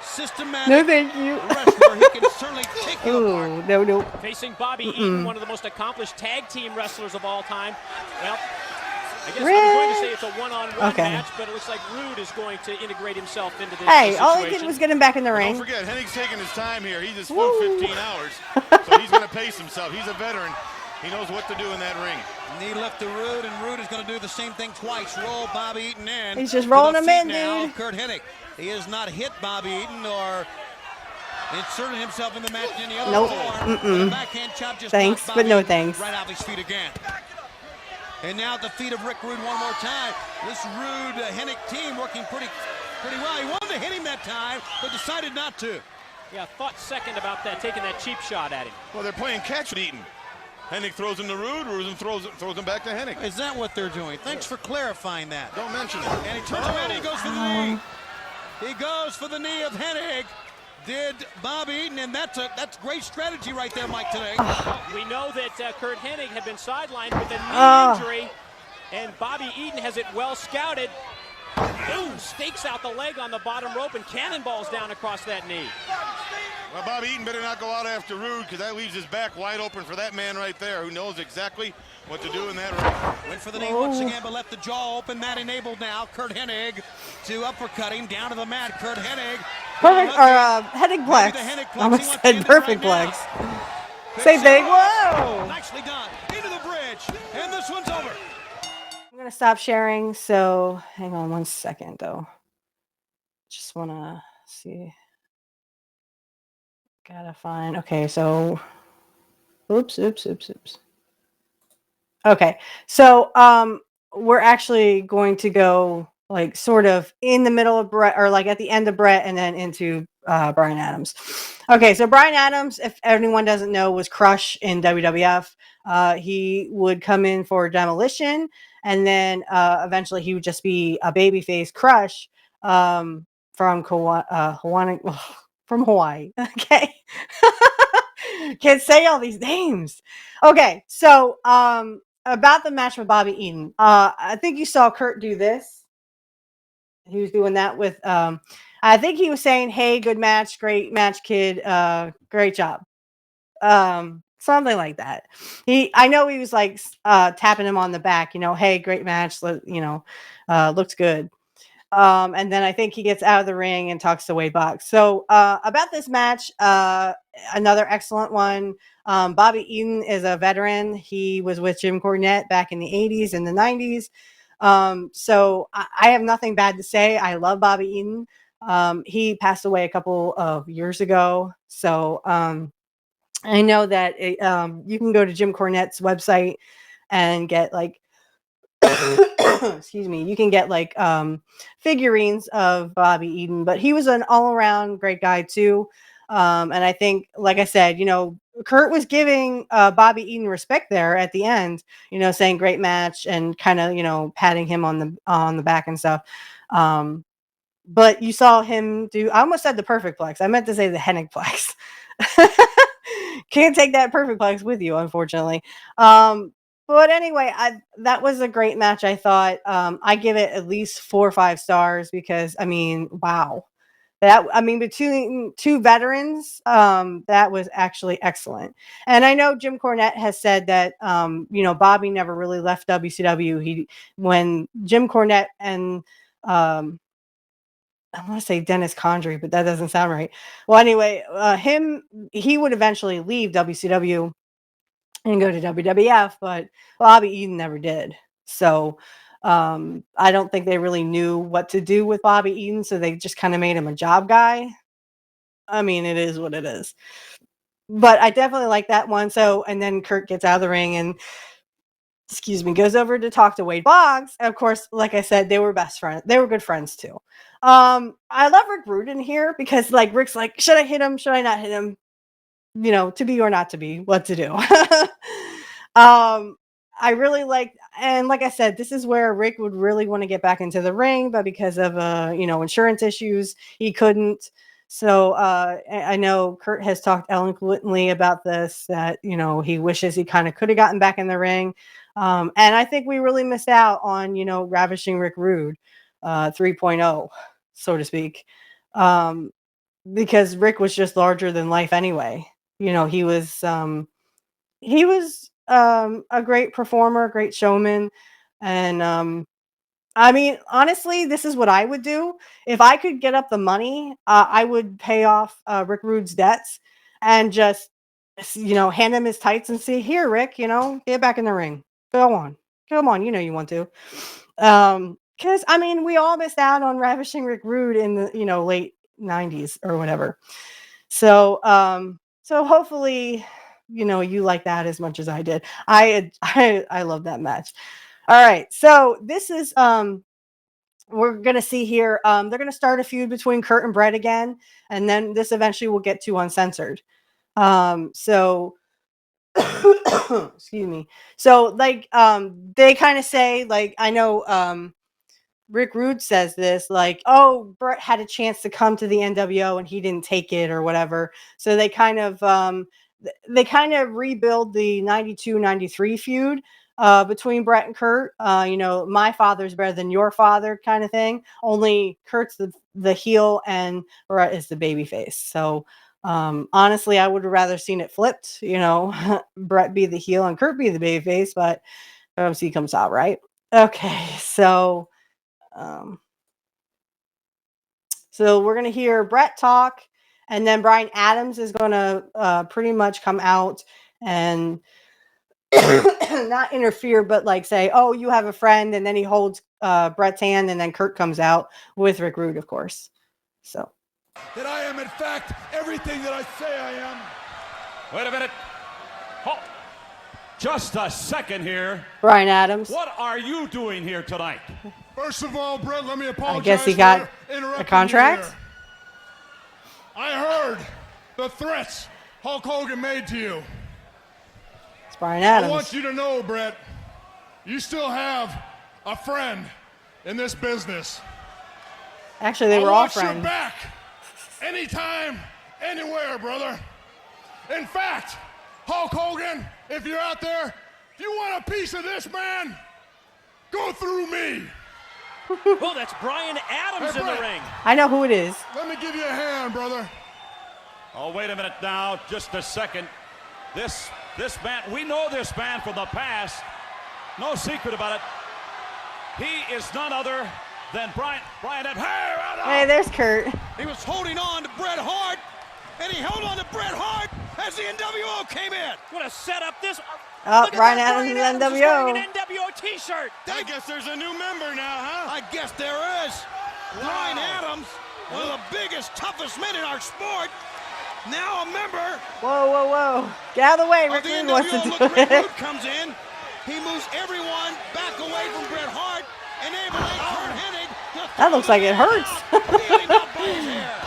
S6: Systematic
S2: No thank you.
S6: wrestler. He can certainly take you apart.
S2: Ooh, no.
S7: Facing Bobby Eaton, one of the most accomplished tag team wrestlers of all time. Well, I guess I was going to say it's a one-on-one match, but it looks like Rude is going to integrate himself into this
S2: Hey,
S7: situation.
S2: all he did was get him back in the ring.
S8: Don't forget, Hennig's taking his time here. He just flew 15 hours, so he's going to pace himself. He's a veteran. He knows what to do in that ring.
S6: Knee left to Rude, and Rude is going to do the same thing twice. Roll Bobby Eaton in.
S2: He's just rolling him in,
S6: now,
S2: dude.
S6: Curt Hennig. He has not hit Bobby Eaton or inserted himself in the match in any other
S2: Nope.
S6: form. But a backhand chop just
S2: Thanks,
S6: knocked
S2: but
S6: Bobby
S2: no
S6: Eaton
S2: thanks.
S6: right off his feet again. And now at the feet of Rick Rude one more time. This Rude Hennig team working pretty well. He wanted to hit him that time, but decided not to.
S7: Yeah, thought second about that, taking that cheap shot at him.
S8: Well, they're playing catch with Eaton. Hennig throws him to Rude, Rude throws him back to Hennig.
S6: Is that what they're doing? Thanks for clarifying that.
S8: Don't mention it.
S6: And he turns around and he goes for the knee. He goes for the knee of Hennig. Did Bobby Eaton, and that's great strategy right there, Mike, today.
S7: We know that Curt Hennig had been sidelined with a knee injury, and Bobby Eaton has it well scouted. Boom, stakes out the leg on the bottom rope and cannonballs down across that knee.
S8: Well, Bobby Eaton better not go out after Rude, because that leaves his back wide open for that man right there who knows exactly what to do in that ring.
S6: Went for the knee once again, but left the jaw open. That enabled now Curt Hennig to uppercut him down to the mat. Curt Hennig.
S2: Perfect, or Hennig Plex. I almost said perfect Plex. Same thing. Whoa!
S6: Nicely done. Into the bridge, and this one's over.
S2: I'm going to stop sharing, so hang on one second, though. Just want to see. Gotta find. Okay, so. Oops. Okay, so we're actually going to go like sort of in the middle of Brett, or like at the end of Brett, and then into Bryan Adams. Okay, so Bryan Adams, if anyone doesn't know, was Crush in WWF. He would come in for Demolition, and then eventually he would just be a babyface Crush from Hawaii. Okay. Can't say all these names. Okay, so about the match with Bobby Eaton. I think you saw Curt do this. He was doing that with I think he was saying, "Hey, good match, great match, kid. Great job." Something like that. I know he was like tapping him on the back, "Hey, great match, looked good." And then I think he gets out of the ring and talks to Wade Boggs. So about this match, another excellent one. Bobby Eaton is a veteran. He was with Jim Cornette back in the 80s and the 90s. So I have nothing bad to say. I love Bobby Eaton. He passed away a couple of years ago. So I know that you can go to Jim Cornette's website and get like, excuse me, you can get like figurines of Bobby Eaton, but he was an all around great guy too. And I think, like I said, Curt was giving Bobby Eaton respect there at the end, saying great match and kind of, patting him on the back and stuff. But you saw him do, I almost said the perfect plex. I meant to say the Hennig plex. Can't take that perfect plex with you, unfortunately. But anyway, that was a great match, I thought. I give it at least 4 or 5 stars because, wow. Between two veterans, that was actually excellent. And I know Jim Cornette has said that, Bobby never really left WCW. When Jim Cornette and, I want to say Dennis Condrey, but that doesn't sound right. Well, anyway, he would eventually leave WCW and go to WWF, but Bobby Eaton never did. So I don't think they really knew what to do with Bobby Eaton, so they just kind of made him a job guy. It is what it is. But I definitely like that one. So, and then Curt gets out of the ring and, goes over to talk to Wade Boggs. Of course, like I said, they were best friends. They were good friends too. I love Rick Rude in here because like Rick's like, should I hit him? Should I not hit him? To be or not to be, what to do. I really like, and like I said, this is where Rick would really want to get back into the ring, but because of insurance issues, he couldn't. So I know Curt has talked eloquently about this, that he wishes he kind of could have gotten back in the ring. And I think we really missed out on Ravishing Rick Rude 3.0, so to speak. Because Rick was just larger than life anyway. He was a great performer, great showman. And honestly, this is what I would do. If I could get up the money, I would pay off Rick Rude's debts and just, hand him his tights and say, here, Rick, get back in the ring. Go on. Come on. You want to. Because, we all missed out on Ravishing Rick Rude in the, late 90s or whatever. So, so hopefully, you like that as much as I did. I love that match. All right. So this is, we're going to see here, they're going to start a feud between Curt and Bret again. And then this eventually will get to Uncensored. So, excuse me. So like, they kind of say, like, I know, Rick Rude says this, like, oh, Bret had a chance to come to the NWO and he didn't take it or whatever. So they kind of rebuild the 92-93 feud between Bret and Curt. My father's better than your father kind of thing. Only Curt's the heel and Bret is the babyface. So honestly, I would have rather seen it flipped, Bret be the heel and Curt be the babyface, but OMC comes out, right? Okay, so we're going to hear Bret talk, and then Bryan Adams is going to pretty much come out and not interfere, but like say, oh, you have a friend, and then he holds Bret's hand, and then Curt comes out with Rick Rude, of course. So
S4: that I am in fact everything that I say I am.
S9: Wait a minute. Halt. Just a second here.
S2: Bryan Adams.
S9: What are you doing here tonight?
S4: First of all, Bret, let me apologize.
S2: I guess he got a contract.
S4: I heard the threats Hulk Hogan made to you.
S2: It's Bryan Adams.
S4: I want you to know, Bret, you still have a friend in this business.
S2: Actually, they were all friends.
S4: I'll watch your back anytime, anywhere, brother. In fact, Hulk Hogan, if you're out there, if you want a piece of this man, go through me.
S7: Oh, that's Bryan Adams in the ring.
S2: I know who it is.
S4: Let me give you a hand, brother.
S9: Oh, wait a minute now, just a second. This man, we know this man from the past. No secret about it. He is none other than Bryan Adams.
S2: Hey, there's Curt.
S6: He was holding on to Bret Hart, and he held on to Bret Hart as the NWO came in.
S7: What a setup this.
S2: Oh, Bryan Adams is NWO.
S7: An NWO T-shirt.
S8: I guess there's a new member now, huh?
S6: I guess there is. Wow. Bryan Adams, one of the biggest, toughest men in our sport. Now a member
S2: Whoa, whoa, whoa. Get out of the way.
S6: of
S2: Rick
S6: the
S2: Rude wants to
S6: NWO.
S2: do
S6: Look, Rick
S2: it.
S6: Rude comes in. He moves everyone back away from Bret Hart, enabling Curt Hennig to
S2: That looks like it hurts.
S6: Peeling up by his hair.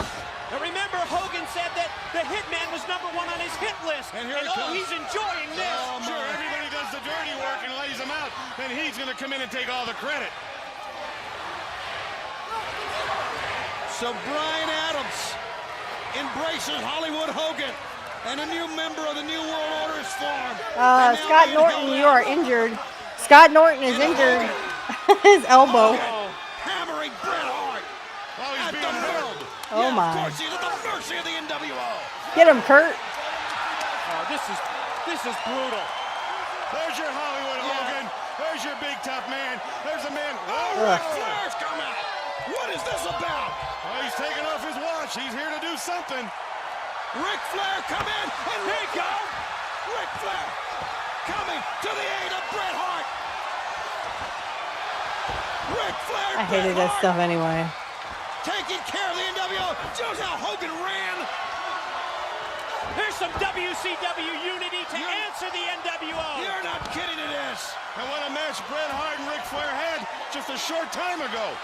S7: Now remember, Hogan said that the Hitman was #1 on his hit list.
S6: And here he comes.
S7: He's enjoying this.
S8: Sure, everybody does the dirty work and lays them out, then he's going to come in and take all the credit.
S6: So Brian Adams embraces Hollywood Hogan, and a new member of the New World Order is formed.
S2: Scott Norton, you are injured. Scott Norton is injured. His elbow.
S6: Hammering Bret Hart at the world.
S2: Oh
S6: Of
S2: my.
S6: course, he's at the mercy of the NWO.
S2: Get him, Curt.
S7: Oh, this is brutal.
S8: There's your Hollywood Hogan. There's your big tough man. There's a man.
S6: Ric Flair's come out. What is this about?
S8: Oh, he's taking off his watch. He's here to do something.
S6: Ric Flair come in, and here you go. Ric Flair coming to the aid of Bret Hart. Ric Flair,
S2: I hated
S6: Bret
S2: that
S6: Hart,
S2: stuff anyway.
S6: taking care of the NWO. Shows how Hogan ran.
S7: Here's some WCW unity to answer the NWO.
S6: You're not kidding it is.
S8: And what a match Bret Hart and Ric Flair had just a short time ago.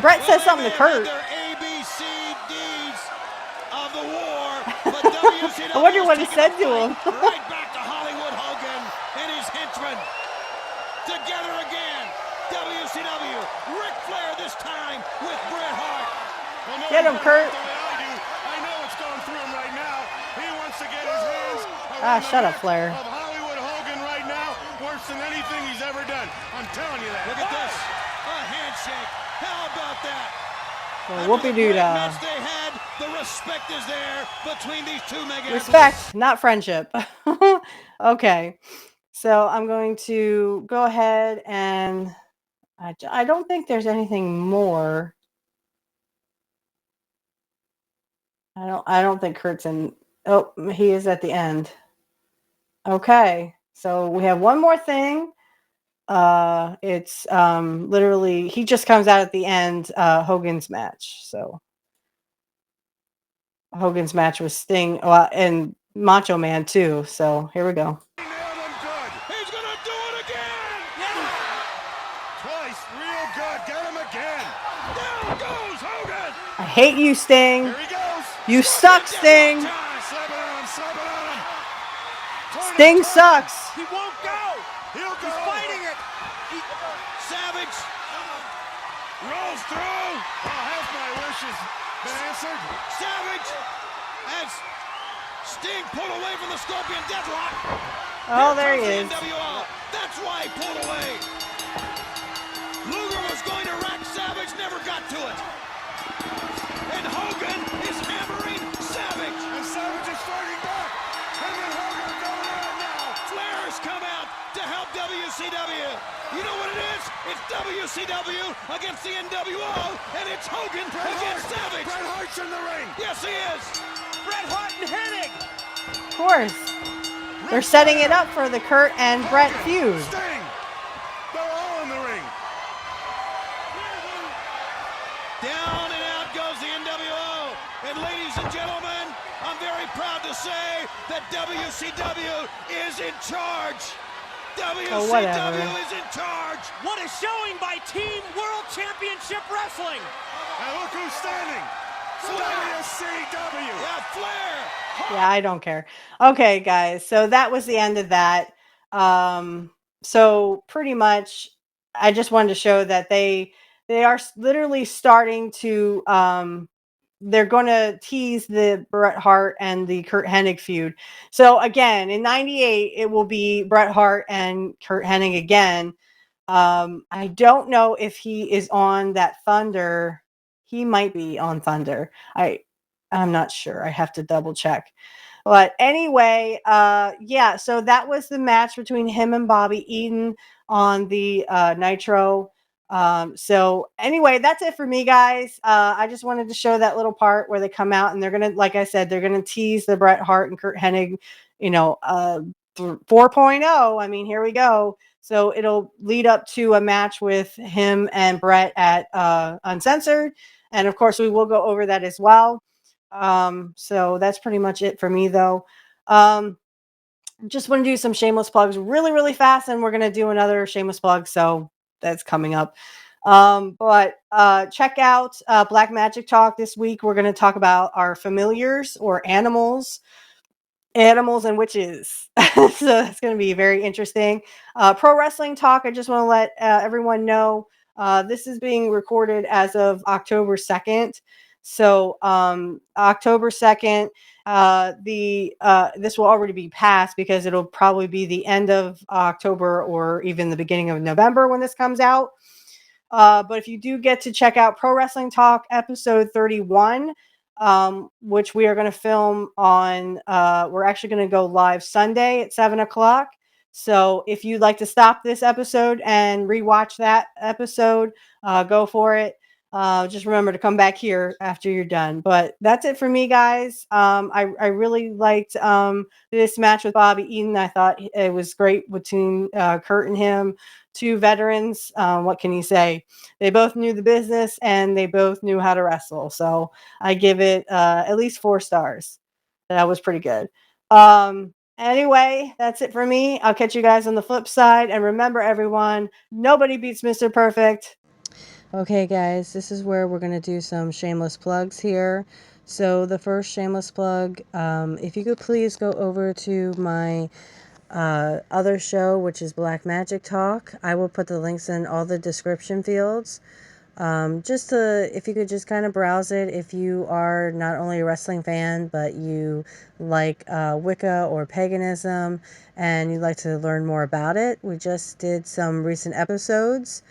S2: Brett says something to Curt.
S6: Their ABCDs of the war, but WCW
S2: I wonder what he
S6: is
S2: said
S6: taking
S2: to
S6: the
S2: him.
S6: fight right back to Hollywood Hogan and his henchmen. Together again, WCW. Ric Flair this time with Bret Hart.
S8: Well, no
S2: Get him,
S8: one
S2: Curt.
S8: knows the way I do. I know what's going through him right now. He wants to get his hands around
S2: Shut
S8: the
S2: up,
S8: neck
S2: Flair.
S8: of Hollywood Hogan right now, worse than anything he's ever done. I'm telling you that.
S6: Look at this. A handshake. How about that?
S2: Well, whoopie-doo-dah.
S6: Match they had, the respect is there between these two mega
S2: Respect, not friendship. Okay. So I'm going to go ahead and I don't think there's anything more. I don't think Curt's in. Oh, he is at the end. Okay. So we have one more thing. It's literally he just comes out at the end, Hogan's match. So Hogan's match with Sting and Macho Man too. So here we go.
S8: He nailed him good.
S6: He's gonna do it again.
S8: Twice, real good. Get him again.
S6: Down goes Hogan.
S2: I hate you, Sting.
S8: Here he goes.
S2: You suck, Sting.
S8: Slap it on him, slap it on him. Turn
S2: Sting
S8: him, turn him.
S2: sucks.
S7: He won't go.
S8: He'll go.
S7: He's fighting it.
S6: Savage rolls through.
S8: Oh, half my wish has been answered.
S6: Savage as Sting pulled away from the Scorpion Deathlock.
S2: Oh, there he
S6: Here
S2: is.
S6: comes the NWO. That's why he pulled away. Luger was going to rack Savage, never got to it. And Hogan is hammering Savage.
S8: And Savage is fighting back. Him and Hogan are going at it now.
S6: Flair's come out to help WCW. You know what it is? It's WCW against the NWO, and it's Hogan against Savage.
S8: Bret Hart's in the ring.
S6: Yes, he is.
S7: Bret Hart and Hennig.
S2: Of course. They're setting it up for the Curt and Brett feud.
S8: Sting. They're all in the ring.
S6: Down and out goes the NWO. And ladies and gentlemen, I'm very proud to say that WCW is in charge.
S2: whatever.
S6: WCW is in charge.
S7: What a showing by Team World Championship Wrestling.
S8: And look who's standing. WCW.
S6: Yeah, Flair.
S2: Yeah, I don't care. Okay, guys. So that was the end of that. So pretty much I just wanted to show that they are literally starting to they're going to tease the Bret Hart and the Curt Hennig feud. So again, in 98 it will be Bret Hart and Curt Hennig again. I don't know if he is on that Thunder. He might be on Thunder. I'm not sure. I have to double check. But anyway, yeah, so that was the match between him and Bobby Eaton on the Nitro. So anyway, that's it for me, guys. I just wanted to show that little part where they come out and they're going to, like I said, they're going to tease the Bret Hart and Curt Hennig, 4.0. I mean, here we go. So it'll lead up to a match with him and Bret at Uncensored. And of course, we will go over that as well. So that's pretty much it for me, though. Um, just want to do some shameless plugs really, really fast, and we're going to do another shameless plug. So that's coming up. But check out Black Magic Talk this week. We're going to talk about our familiars or animals and witches. So that's going to be very interesting. Pro wrestling talk. I just want to let everyone know this is being recorded as of October 2nd. So October 2nd, this will already be passed because it'll probably be the end of October or even the beginning of November when this comes out. But if you do get to check out Pro Wrestling Talk episode 31, which we are going to film on, we're actually going to go live Sunday at 7 o'clock. So if you'd like to stop this episode and rewatch that episode, go for it. Just remember to come back here after you're done. But that's it for me, guys. I really liked this match with Bobby Eaton. I thought it was great between Curt and him. Two veterans. What can you say? They both knew the business and they both knew how to wrestle. So I give it at least 4 stars. That was pretty good. Anyway, that's it for me. I'll catch you guys on the flip side. And remember, everyone, nobody beats Mr. Perfect. Okay, guys, this is where we're going to do some shameless plugs here. So the first shameless plug, if you could please go over to my other show, which is Black Magic Talk. I will put the links in all the description fields. If you could just kind of browse it, if you are not only a wrestling fan, but you like Wicca or paganism, and you'd like to learn more about it. We just did some recent episodes.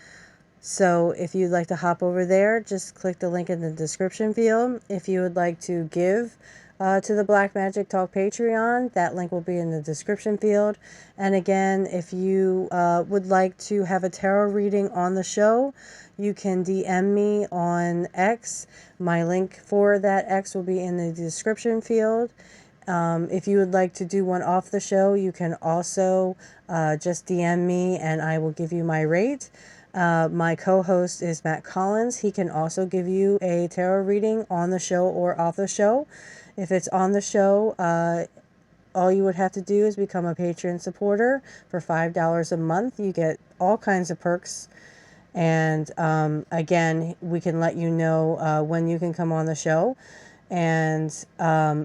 S2: So if you'd like to hop over there, just click the link in the description field. If you would like to give to the Black Magic Talk Patreon, that link will be in the description field. And again, if you would like to have a tarot reading on the show, you can DM me on X. My link for that X will be in the description field. If you would like to do one off the show, you can also just DM me and I will give you my rate. My co-host is Matt Collins. He can also give you a tarot reading on the show or off the show. If it's on the show, all you would have to do is become a Patreon supporter for $5 a month. You get all kinds of perks. And again, we can let you know when you can come on the show. And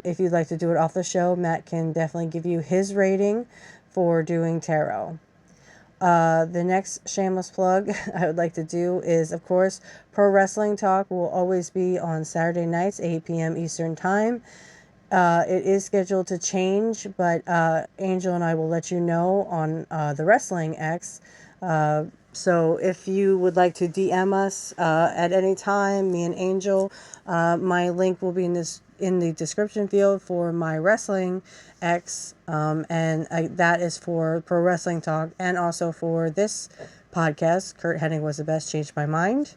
S2: if you'd like to do it off the show, Matt can definitely give you his rating for doing tarot. The next shameless plug I would like to do is, of course, Pro Wrestling Talk will always be on Saturday nights, 8 p.m. Eastern Time. It is scheduled to change, but Angel and I will let you know on the Wrestling X. So if you would like to DM us at any time, me and Angel, my link will be in the description field for my Wrestling X, and that is for Pro Wrestling Talk and also for this podcast, Curt Hennig Was the Best, Changed My Mind.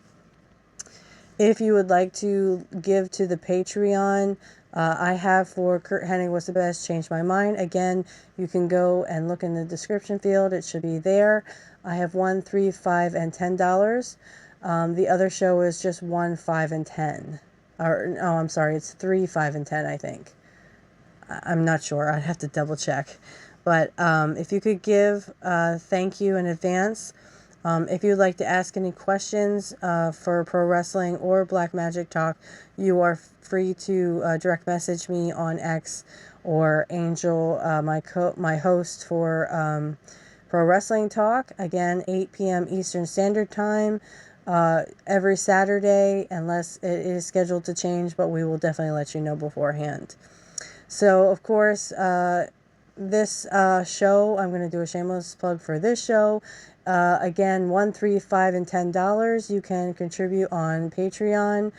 S2: If you would like to give to the Patreon, I have for Curt Hennig Was the Best, Changed My Mind. Again, you can go and look in the description field. It should be there. I have $1, $3, $5, and $10. The other show is just $1, $5, and $10. Or no, I'm sorry, it's $3, $5, and $10, I think. I'm not sure. I'd have to double check. But if you could give, thank you in advance. If you'd like to ask any questions for pro wrestling or Black Magic Talk, you are free to direct message me on X or Angel, my host for Pro Wrestling Talk. Again, 8 p.m. Eastern Standard Time every Saturday, unless it is scheduled to change, but we will definitely let you know beforehand. So, of course, this show, I'm going to do a shameless plug for this show. Again, $1, $3, $5, and $10 you can contribute on Patreon.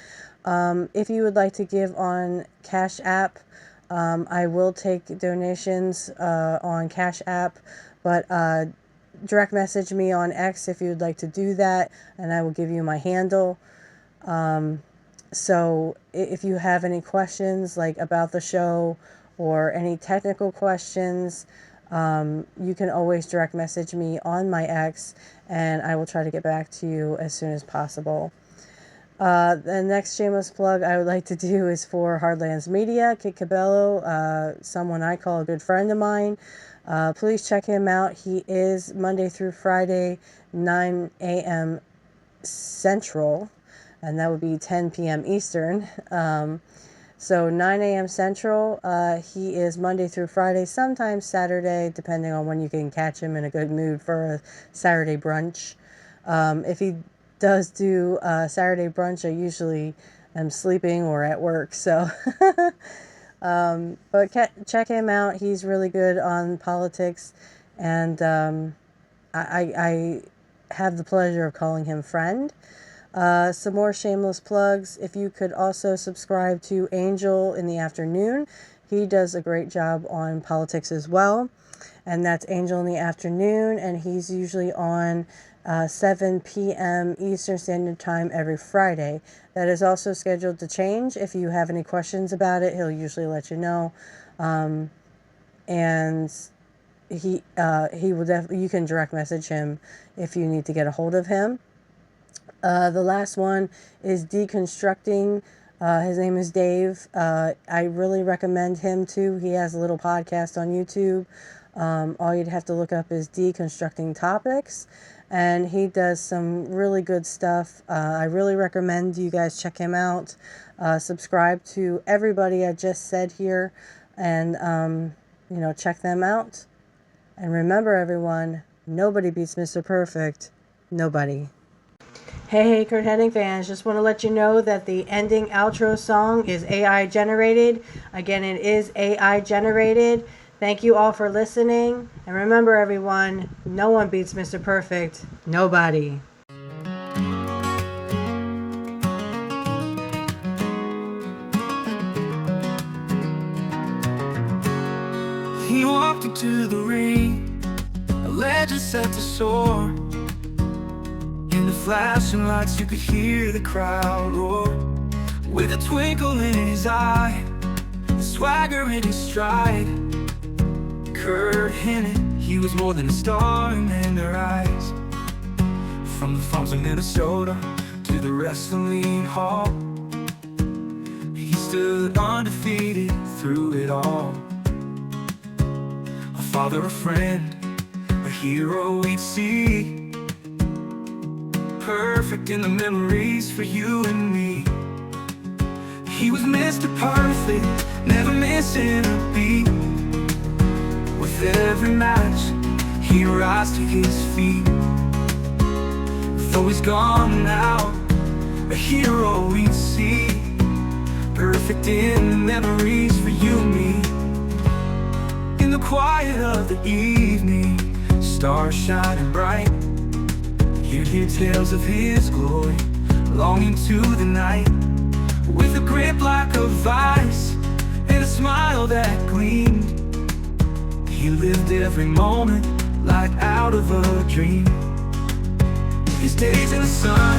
S2: If you would like to give on Cashapp, I will take donations on Cashapp, but direct message me on X if you would like to do that, and I will give you my handle. So if you have any questions like about the show or any technical questions, you can always direct message me on my X, and I will try to get back to you as soon as possible. The next shameless plug I would like to do is for Hardlands Media, Kit Cabello, someone I call a good friend of mine. Please check him out. He is Monday through Friday, 9 a.m. Central, and that would be 10 p.m. Eastern. So 9 a.m. Central, he is Monday through Friday, sometimes Saturday, depending on when you can catch him in a good mood for a Saturday brunch. If he does do Saturday brunch, I usually am sleeping or at work, so but check him out. He's really good on politics, and I have the pleasure of calling him friend. Some more shameless plugs. If you could also subscribe to Angel in the Afternoon, he does a great job on politics as well, and that's Angel in the Afternoon, and he's usually on 7 p.m. Eastern Standard Time every Friday. That is also scheduled to change. If you have any questions about it, he'll usually let you know. And he will definitely, you can direct message him if you need to get a hold of him. The last one is Deconstructing. His name is Dave. I really recommend him too. He has a little podcast on YouTube. All you'd have to look up is Deconstructing Topics, and he does some really good stuff. I really recommend you guys check him out. Subscribe to everybody I just said here, and check them out. And remember, everyone, nobody beats Mr. Perfect. Nobody. Hey, Curt Hennig fans, just want to let you know that the ending outro song is AI generated. Again, it is AI generated. Thank you all for listening. And remember, everyone, no one beats Mr. Perfect. Nobody.
S10: He walked into the ring, a legend set to soar. In the flashing lights you could hear the crowd roar. With a twinkle in his eye, a swagger in his stride, Curt Hennig, he was more than a star in their eyes. From the farms of Minnesota to the wrestling hall, he stood undefeated through it all. A father, a friend, a hero we'd see, perfect in the memories for you and me. He was Mr. Perfect, never missing a beat. With every match, he rise to his feet. Though he's gone now, a hero we'd see, perfect in the memories for you and me. In the quiet of the evening, stars shining bright, you'd hear tales of his glory, long into the night. With a grip like a vice, and a smile that gleamed, he lived every moment like out of a dream. His days in the sun,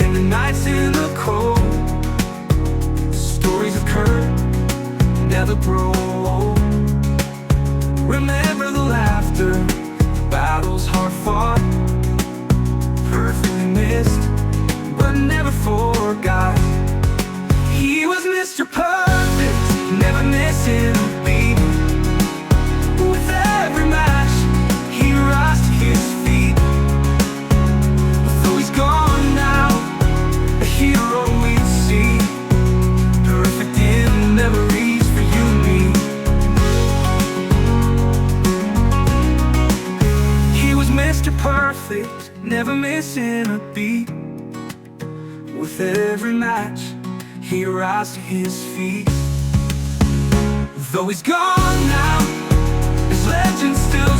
S10: and the nights in the cold, stories of Curt never grow old. Remember the laughter, the battles hard fought, perfectly missed, but never forgot. He was Mr. Perfect, never missing a beat. With every match, he rose to his feet. Though he's gone now, a hero we'd see, perfect in memories for you and me. He was Mr. Perfect, never missing a beat. With every match, he rose to his feet. Though he's gone now, his legend still